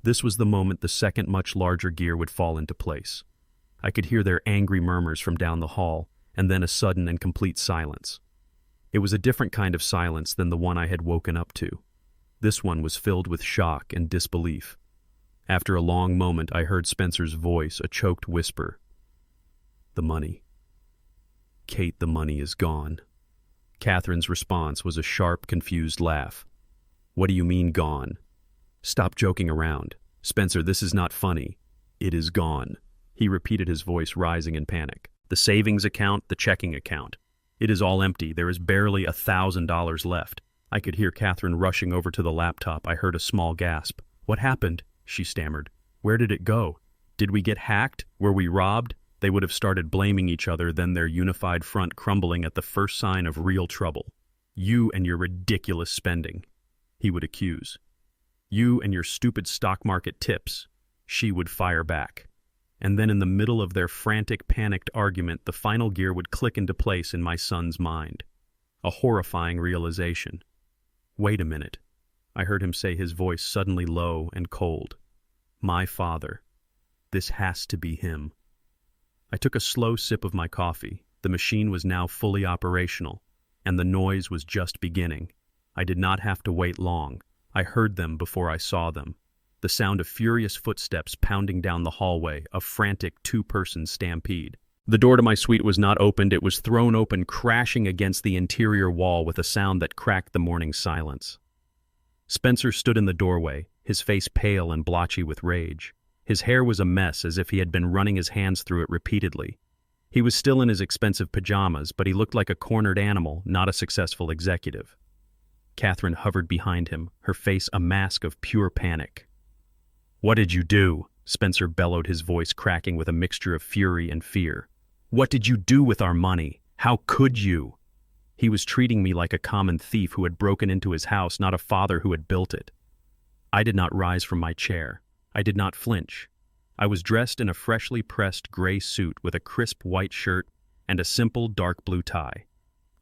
This was the moment the second much larger gear would fall into place. I could hear their angry murmurs from down the hall, and then a sudden and complete silence. It was a different kind of silence than the one I had woken up to. This one was filled with shock and disbelief. After a long moment, I heard Spencer's voice, a choked whisper. "The money. Kate, the money is gone." Catherine's response was a sharp, confused laugh. "What do you mean, gone?" "Stop joking around. Spencer, this is not funny. It is gone." He repeated, his voice rising in panic. "The savings account, the checking account. It is all empty. There is barely $1,000 left." I could hear Catherine rushing over to the laptop. I heard a small gasp. "What happened?" she stammered. "Where did it go? Did we get hacked? Were we robbed?" They would have started blaming each other, then their unified front crumbling at the first sign of real trouble. "You and your ridiculous spending," he would accuse. "You and your stupid stock market tips," she would fire back. And then in the middle of their frantic, panicked argument, the final gear would click into place in my son's mind. A horrifying realization. "Wait a minute," I heard him say, his voice suddenly low and cold. "My father. This has to be him." I took a slow sip of my coffee. The machine was now fully operational, and the noise was just beginning. I did not have to wait long. I heard them before I saw them. The sound of furious footsteps pounding down the hallway, a frantic two-person stampede. The door to my suite was not opened. It was thrown open, crashing against the interior wall with a sound that cracked the morning silence. Spencer stood in the doorway, his face pale and blotchy with rage. His hair was a mess, as if he had been running his hands through it repeatedly. He was still in his expensive pajamas, but he looked like a cornered animal, not a successful executive. Catherine hovered behind him, her face a mask of pure panic. "What did you do?" Spencer bellowed, his voice cracking with a mixture of fury and fear. "What did you do with our money? How could you?" He was treating me like a common thief who had broken into his house, not a father who had built it. I did not rise from my chair. I did not flinch. I was dressed in a freshly pressed gray suit with a crisp white shirt and a simple dark blue tie.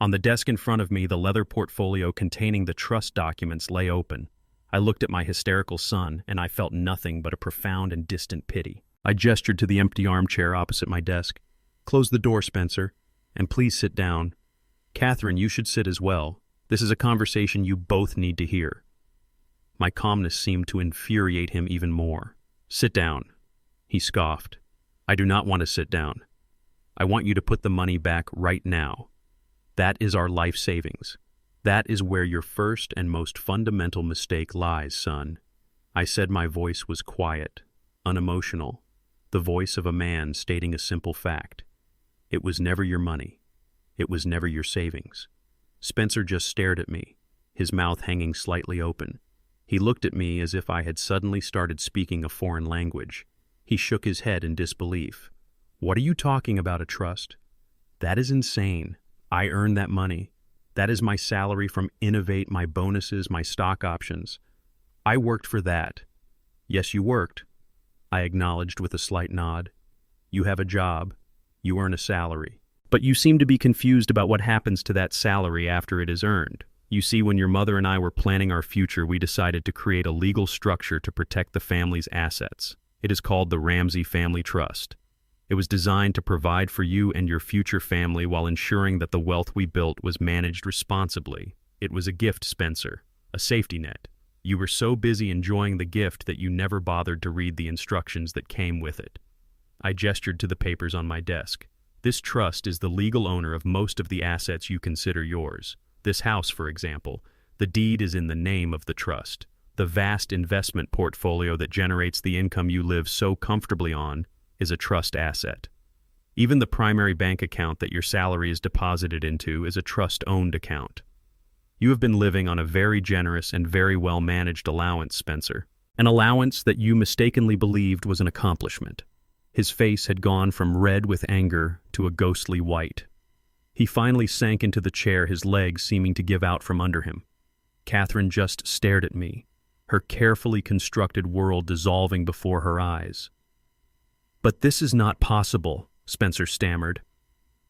On the desk in front of me, the leather portfolio containing the trust documents lay open. I looked at my hysterical son, and I felt nothing but a profound and distant pity. I gestured to the empty armchair opposite my desk. "Close the door, Spencer, and please sit down. Catherine, you should sit as well. This is a conversation you both need to hear." My calmness seemed to infuriate him even more. "Sit down," he scoffed. "I do not want to sit down. I want you to put the money back right now. That is our life savings. That is where your first and most fundamental mistake lies, son." I said. My voice was quiet, unemotional, the voice of a man stating a simple fact. It was never your money. It was never your savings. Spencer just stared at me, his mouth hanging slightly open. He looked at me as if I had suddenly started speaking a foreign language. He shook his head in disbelief. "What are you talking about, a trust? That is insane. I earned that money. That is my salary from Innovate, my bonuses, my stock options. I worked for that." "Yes, you worked," I acknowledged with a slight nod. "You have a job. You earn a salary. But you seem to be confused about what happens to that salary after it is earned. You see, when your mother and I were planning our future, we decided to create a legal structure to protect the family's assets. It is called the Ramsey Family Trust. It was designed to provide for you and your future family while ensuring that the wealth we built was managed responsibly. It was a gift, Spencer, a safety net. You were so busy enjoying the gift that you never bothered to read the instructions that came with it." I gestured to the papers on my desk. "This trust is the legal owner of most of the assets you consider yours. This house, for example, the deed is in the name of the trust. The vast investment portfolio that generates the income you live so comfortably on is a trust asset. Even the primary bank account that your salary is deposited into is a trust-owned account. You have been living on a very generous and very well-managed allowance, Spencer. An allowance that you mistakenly believed was an accomplishment. His face had gone from red with anger to a ghostly white. He finally sank into the chair, his legs seeming to give out from under him. Catherine just stared at me, her carefully constructed world dissolving before her eyes. "But this is not possible," Spencer stammered.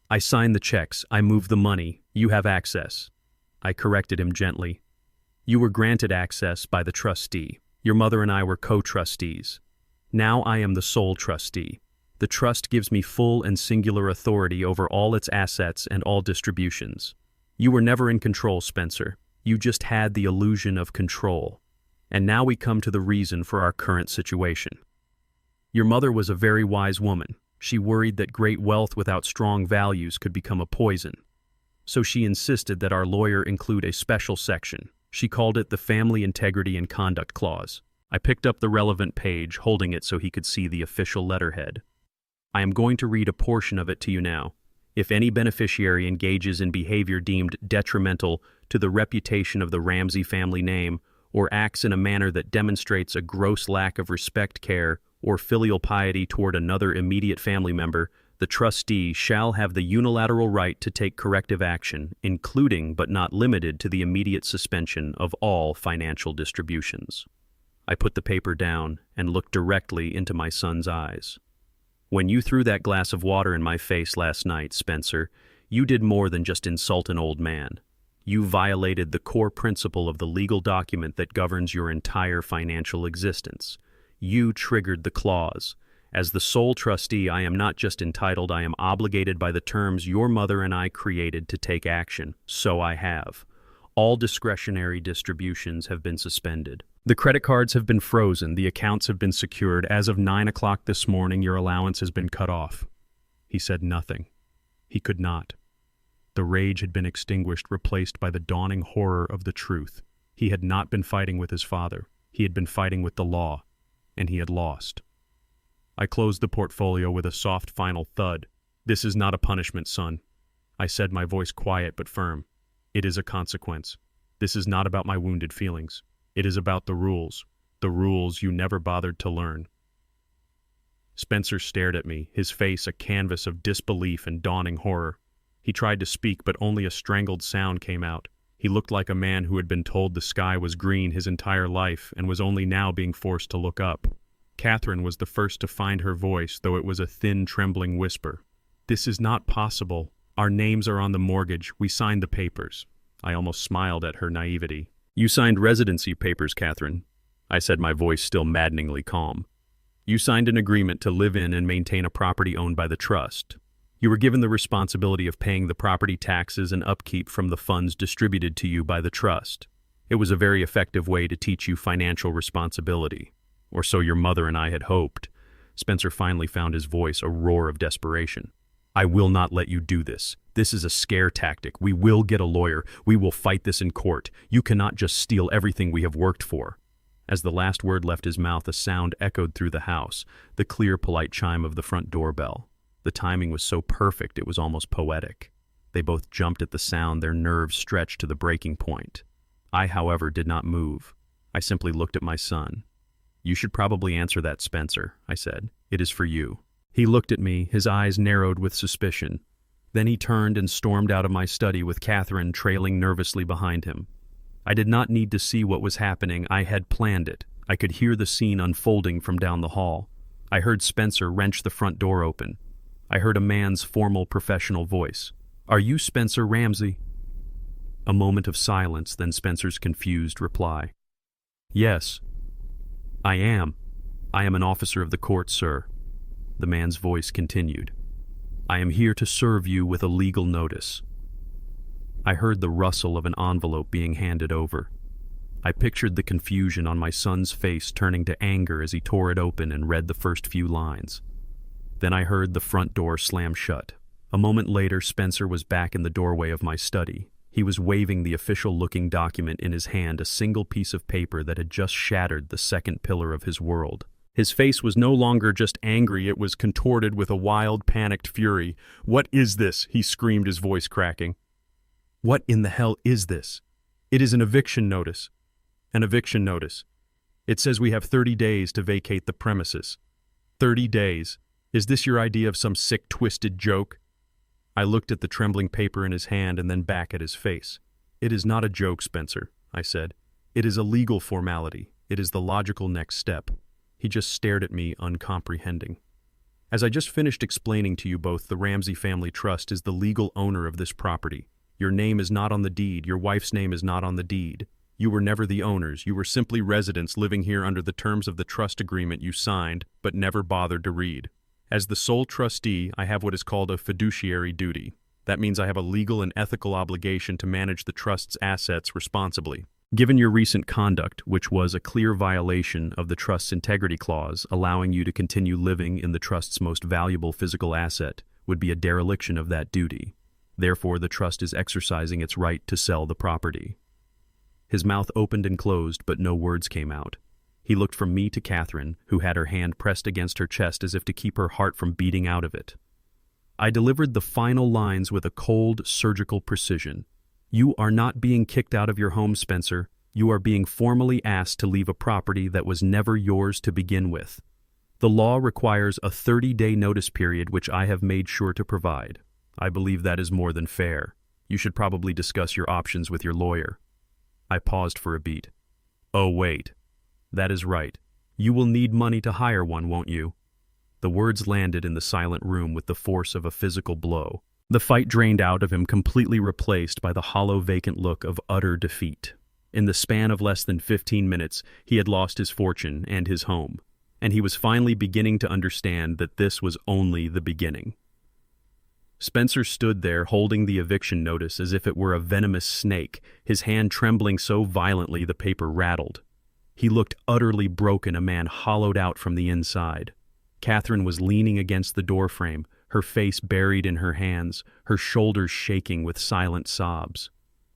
"I signed the checks, I moved the money, you have access." I corrected him gently. "You were granted access by the trustee. Your mother and I were co-trustees. Now I am the sole trustee. The trust gives me full and singular authority over all its assets and all distributions. You were never in control, Spencer. You just had the illusion of control. And now we come to the reason for our current situation. Your mother was a very wise woman. She worried that great wealth without strong values could become a poison. So she insisted that our lawyer include a special section. She called it the Family Integrity and Conduct Clause. I picked up the relevant page, holding it so he could see the official letterhead. I am going to read a portion of it to you now. If any beneficiary engages in behavior deemed detrimental to the reputation of the Ramsey family name, or acts in a manner that demonstrates a gross lack of respect, care, or filial piety toward another immediate family member, the trustee shall have the unilateral right to take corrective action, including but not limited to the immediate suspension of all financial distributions. I put the paper down and looked directly into my son's eyes. When you threw that glass of water in my face last night, Spencer, you did more than just insult an old man. You violated the core principle of the legal document that governs your entire financial existence. You triggered the clause. As the sole trustee, I am not just entitled, I am obligated by the terms your mother and I created to take action. So I have. All discretionary distributions have been suspended. The credit cards have been frozen. The accounts have been secured. As of 9 o'clock this morning, your allowance has been cut off. He said nothing. He could not. The rage had been extinguished, replaced by the dawning horror of the truth. He had not been fighting with his father. He had been fighting with the law, and he had lost. I closed the portfolio with a soft final thud. "This is not a punishment, son," I said, my voice quiet but firm. "It is a consequence. This is not about my wounded feelings. It is about the rules you never bothered to learn." Spencer stared at me, his face a canvas of disbelief and dawning horror. He tried to speak, but only a strangled sound came out. He looked like a man who had been told the sky was green his entire life and was only now being forced to look up. Catherine was the first to find her voice, though it was a thin, trembling whisper. "This is not possible. Our names are on the mortgage. We signed the papers." I almost smiled at her naivety. "You signed residency papers, Catherine," I said, my voice still maddeningly calm. "You signed an agreement to live in and maintain a property owned by the trust. You were given the responsibility of paying the property taxes and upkeep from the funds distributed to you by the trust. It was a very effective way to teach you financial responsibility. Or so your mother and I had hoped." Spencer finally found his voice a roar of desperation. "I will not let you do this. This is a scare tactic. We will get a lawyer. We will fight this in court. You cannot just steal everything we have worked for." As the last word left his mouth, a sound echoed through the house, the clear, polite chime of the front doorbell. The timing was so perfect it was almost poetic. They both jumped at the sound, their nerves stretched to the breaking point. I, however, did not move. I simply looked at my son. "You should probably answer that, Spencer," I said. "It is for you." He looked at me, his eyes narrowed with suspicion. Then he turned and stormed out of my study with Catherine trailing nervously behind him. I did not need to see what was happening. I had planned it. I could hear the scene unfolding from down the hall. I heard Spencer wrench the front door open. I heard a man's formal professional voice. "Are you Spencer Ramsey?" A moment of silence, then Spencer's confused reply. "Yes, I am. I am an officer of the court, sir." The man's voice continued. "I am here to serve you with a legal notice." I heard the rustle of an envelope being handed over. I pictured the confusion on my son's face turning to anger as he tore it open and read the first few lines. Then I heard the front door slam shut. A moment later, Spencer was back in the doorway of my study. He was waving the official-looking document in his hand, a single piece of paper that had just shattered the second pillar of his world. His face was no longer just angry, it was contorted with a wild, panicked fury. "What is this?" he screamed, his voice cracking. "What in the hell is this?" "It is an eviction notice." "An eviction notice. It says we have 30 days to vacate the premises." 30 days? Is this your idea of some sick, twisted joke? I looked at the trembling paper in his hand and then back at his face. "It is not a joke, Spencer," I said. "It is a legal formality. It is the logical next step." He just stared at me, uncomprehending. "As I just finished explaining to you both, the Ramsey Family Trust is the legal owner of this property. Your name is not on the deed. Your wife's name is not on the deed. You were never the owners. You were simply residents living here under the terms of the trust agreement you signed, but never bothered to read. As the sole trustee, I have what is called a fiduciary duty. That means I have a legal and ethical obligation to manage the trust's assets responsibly. Given your recent conduct, which was a clear violation of the trust's integrity clause, allowing you to continue living in the trust's most valuable physical asset would be a dereliction of that duty. Therefore, the trust is exercising its right to sell the property." His mouth opened and closed, but no words came out. He looked from me to Catherine, who had her hand pressed against her chest as if to keep her heart from beating out of it. I delivered the final lines with a cold, surgical precision. "You are not being kicked out of your home, Spencer. You are being formally asked to leave a property that was never yours to begin with. The law requires a 30-day notice period, which I have made sure to provide. I believe that is more than fair. You should probably discuss your options with your lawyer." I paused for a beat. "Oh, wait. That is right. You will need money to hire one, won't you?" The words landed in the silent room with the force of a physical blow. The fight drained out of him, completely replaced by the hollow, vacant look of utter defeat. In the span of less than 15 minutes, he had lost his fortune and his home, and he was finally beginning to understand that this was only the beginning. Spencer stood there holding the eviction notice as if it were a venomous snake, his hand trembling so violently the paper rattled. He looked utterly broken, a man hollowed out from the inside. Catherine was leaning against the doorframe, her face buried in her hands, her shoulders shaking with silent sobs.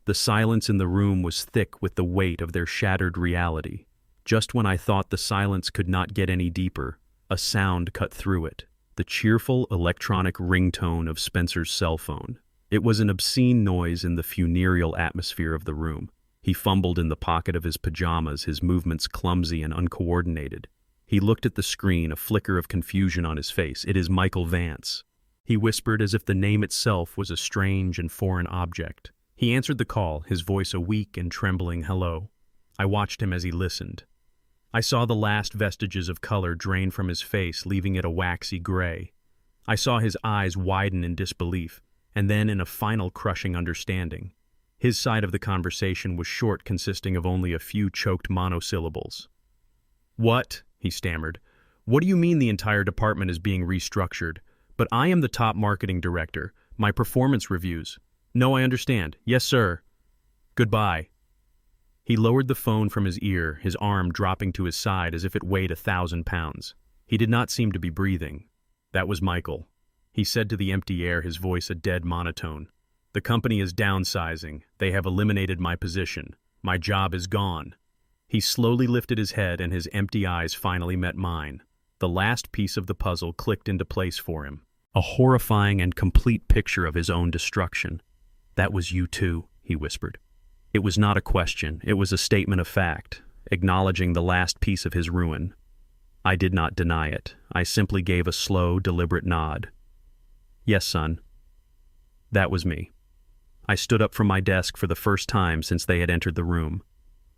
The silence in the room was thick with the weight of their shattered reality. Just when I thought the silence could not get any deeper, a sound cut through it. The cheerful electronic ringtone of Spencer's cell phone. It was an obscene noise in the funereal atmosphere of the room. He fumbled in the pocket of his pajamas, his movements clumsy and uncoordinated. He looked at the screen, a flicker of confusion on his face. "It is Michael Vance." He whispered as if the name itself was a strange and foreign object. He answered the call, his voice a weak and trembling hello. I watched him as he listened. I saw the last vestiges of color drain from his face, leaving it a waxy gray. I saw his eyes widen in disbelief, and then in a final crushing understanding. His side of the conversation was short, consisting of only a few choked monosyllables. "What?" he stammered. "What do you mean the entire department is being restructured? But I am the top marketing director. My performance reviews." "No, I understand. Yes, sir. Goodbye." He lowered the phone from his ear, his arm dropping to his side as if it weighed 1,000 pounds. He did not seem to be breathing. That was Michael. He said to the empty air, his voice a dead monotone. "The company is downsizing. They have eliminated my position. My job is gone." He slowly lifted his head and his empty eyes finally met mine. The last piece of the puzzle clicked into place for him. A horrifying and complete picture of his own destruction. "That was you too," he whispered. It was not a question, it was a statement of fact, acknowledging the last piece of his ruin. I did not deny it. I simply gave a slow, deliberate nod. "Yes, son. That was me." I stood up from my desk for the first time since they had entered the room.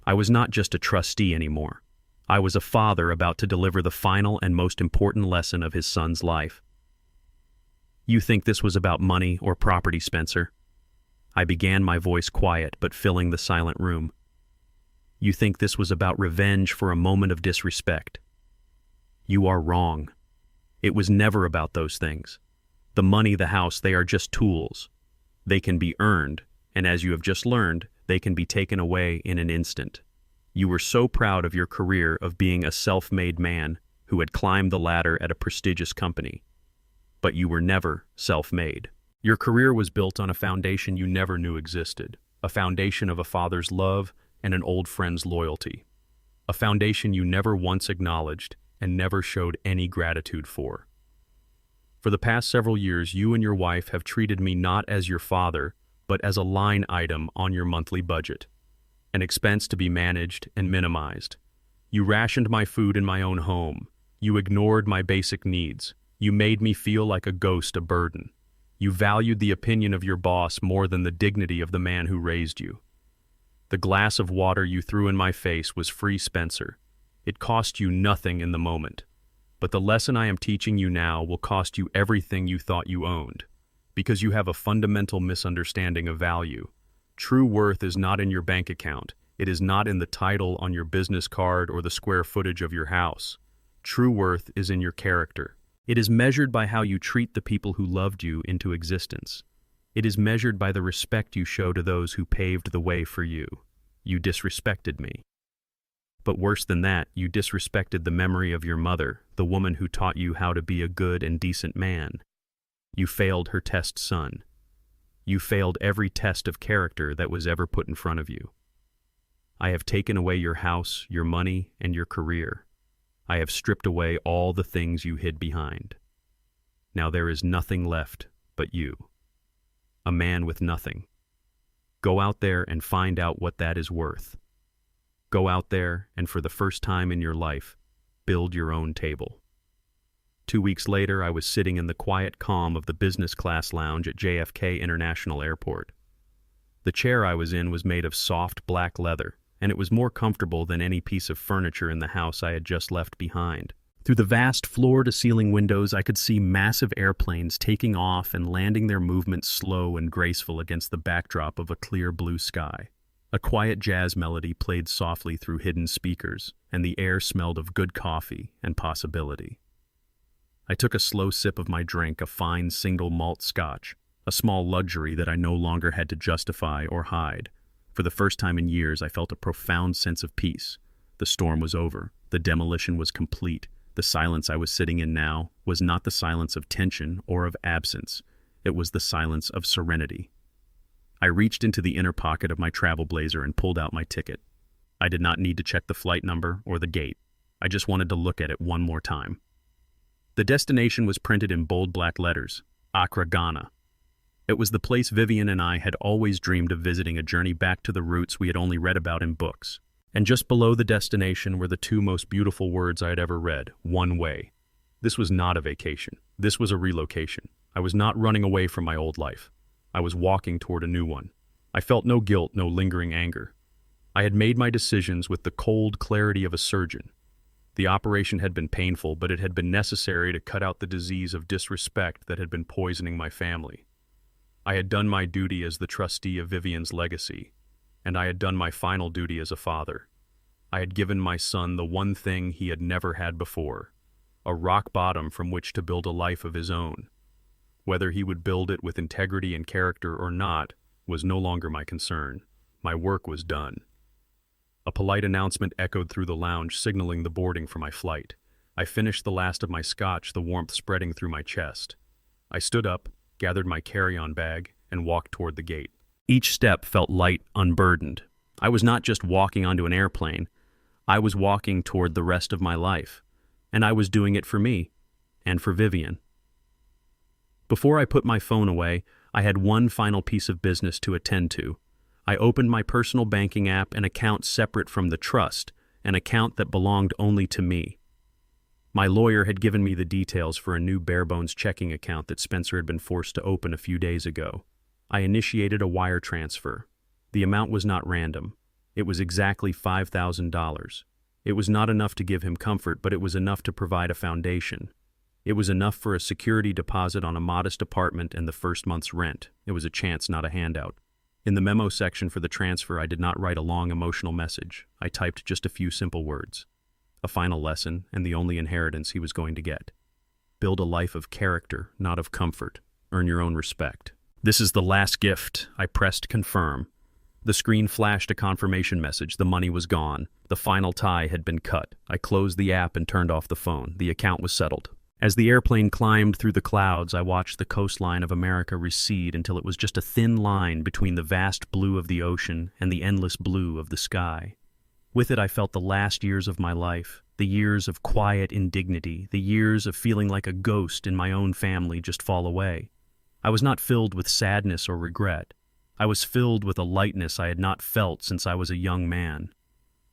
I was not just a trustee anymore. I was a father about to deliver the final and most important lesson of his son's life. "You think this was about money or property, Spencer?" I began, my voice quiet but filling the silent room. "You think this was about revenge for a moment of disrespect? You are wrong. It was never about those things. The money, the house, they are just tools. They can be earned, and as you have just learned, they can be taken away in an instant. You were so proud of your career of being a self-made man who had climbed the ladder at a prestigious company. But you were never self-made. Your career was built on a foundation you never knew existed, a foundation of a father's love and an old friend's loyalty, a foundation you never once acknowledged and never showed any gratitude for. For the past several years, you and your wife have treated me not as your father, but as a line item on your monthly budget, an expense to be managed and minimized. You rationed my food in my own home. You ignored my basic needs. You made me feel like a ghost, a burden. You valued the opinion of your boss more than the dignity of the man who raised you. The glass of water you threw in my face was free Spencer. It cost you nothing in the moment. But the lesson I am teaching you now will cost you everything you thought you owned, because you have a fundamental misunderstanding of value. True worth is not in your bank account. It is not in the title on your business card or the square footage of your house. True worth is in your character. It is measured by how you treat the people who loved you into existence. It is measured by the respect you show to those who paved the way for you. You disrespected me. But worse than that, you disrespected the memory of your mother, the woman who taught you how to be a good and decent man. You failed her test son. You failed every test of character that was ever put in front of you. I have taken away your house, your money, and your career. I have stripped away all the things you hid behind. Now there is nothing left but you. A man with nothing. Go out there and find out what that is worth. Go out there and for the first time in your life, build your own table. 2 weeks later, I was sitting in the quiet calm of the business class lounge at JFK International Airport. The chair I was in was made of soft black leather, and it was more comfortable than any piece of furniture in the house I had just left behind. Through the vast floor-to-ceiling windows, I could see massive airplanes taking off and landing, their movements slow and graceful against the backdrop of a clear blue sky. A quiet jazz melody played softly through hidden speakers, and the air smelled of good coffee and possibility. I took a slow sip of my drink, a fine single malt scotch, a small luxury that I no longer had to justify or hide. For the first time in years, I felt a profound sense of peace. The storm was over. The demolition was complete. The silence I was sitting in now was not the silence of tension or of absence. It was the silence of serenity. I reached into the inner pocket of my travel blazer and pulled out my ticket. I did not need to check the flight number or the gate. I just wanted to look at it one more time. The destination was printed in bold black letters, Accra, Ghana. It was the place Vivian and I had always dreamed of visiting, a journey back to the roots we had only read about in books. And just below the destination were the two most beautiful words I had ever read, one way. This was not a vacation. This was a relocation. I was not running away from my old life. I was walking toward a new one. I felt no guilt, no lingering anger. I had made my decisions with the cold clarity of a surgeon. The operation had been painful, but it had been necessary to cut out the disease of disrespect that had been poisoning my family. I had done my duty as the trustee of Vivian's legacy, and I had done my final duty as a father. I had given my son the one thing he had never had before, a rock bottom from which to build a life of his own. Whether he would build it with integrity and character or not was no longer my concern. My work was done. A polite announcement echoed through the lounge, signaling the boarding for my flight. I finished the last of my scotch, the warmth spreading through my chest. I stood up, gathered my carry-on bag, and walked toward the gate. Each step felt light, unburdened. I was not just walking onto an airplane. I was walking toward the rest of my life. And I was doing it for me, and for Vivian. Before I put my phone away, I had one final piece of business to attend to. I opened my personal banking app, an account separate from the trust, an account that belonged only to me. My lawyer had given me the details for a new bare-bones checking account that Spencer had been forced to open a few days ago. I initiated a wire transfer. The amount was not random. It was exactly $5,000. It was not enough to give him comfort, but it was enough to provide a foundation. It was enough for a security deposit on a modest apartment and the first month's rent. It was a chance, not a handout. In the memo section for the transfer, I did not write a long emotional message. I typed just a few simple words. A final lesson, and the only inheritance he was going to get. Build a life of character, not of comfort. Earn your own respect. This is the last gift. I pressed confirm. The screen flashed a confirmation message. The money was gone. The final tie had been cut. I closed the app and turned off the phone. The account was settled. As the airplane climbed through the clouds, I watched the coastline of America recede until it was just a thin line between the vast blue of the ocean and the endless blue of the sky. With it, I felt the last years of my life, the years of quiet indignity, the years of feeling like a ghost in my own family just fall away. I was not filled with sadness or regret. I was filled with a lightness I had not felt since I was a young man.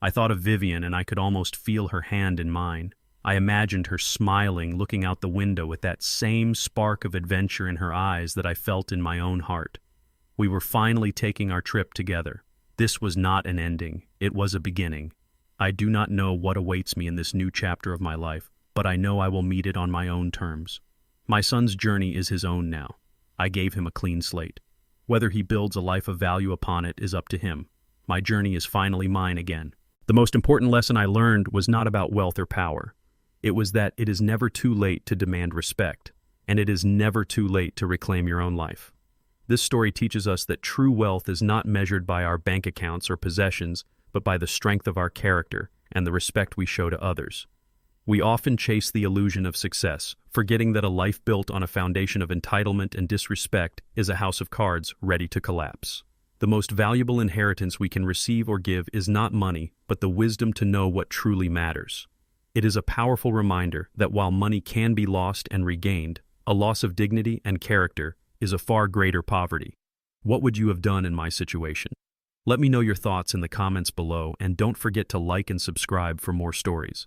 I thought of Vivian, and I could almost feel her hand in mine. I imagined her smiling, looking out the window with that same spark of adventure in her eyes that I felt in my own heart. We were finally taking our trip together. This was not an ending, it was a beginning. I do not know what awaits me in this new chapter of my life, but I know I will meet it on my own terms. My son's journey is his own now. I gave him a clean slate. Whether he builds a life of value upon it is up to him. My journey is finally mine again. The most important lesson I learned was not about wealth or power. It was that it is never too late to demand respect, and it is never too late to reclaim your own life. This story teaches us that true wealth is not measured by our bank accounts or possessions, but by the strength of our character and the respect we show to others. We often chase the illusion of success, forgetting that a life built on a foundation of entitlement and disrespect is a house of cards ready to collapse. The most valuable inheritance we can receive or give is not money, but the wisdom to know what truly matters. It is a powerful reminder that while money can be lost and regained, a loss of dignity and character is a far greater poverty. What would you have done in my situation? Let me know your thoughts in the comments below, and don't forget to like and subscribe for more stories.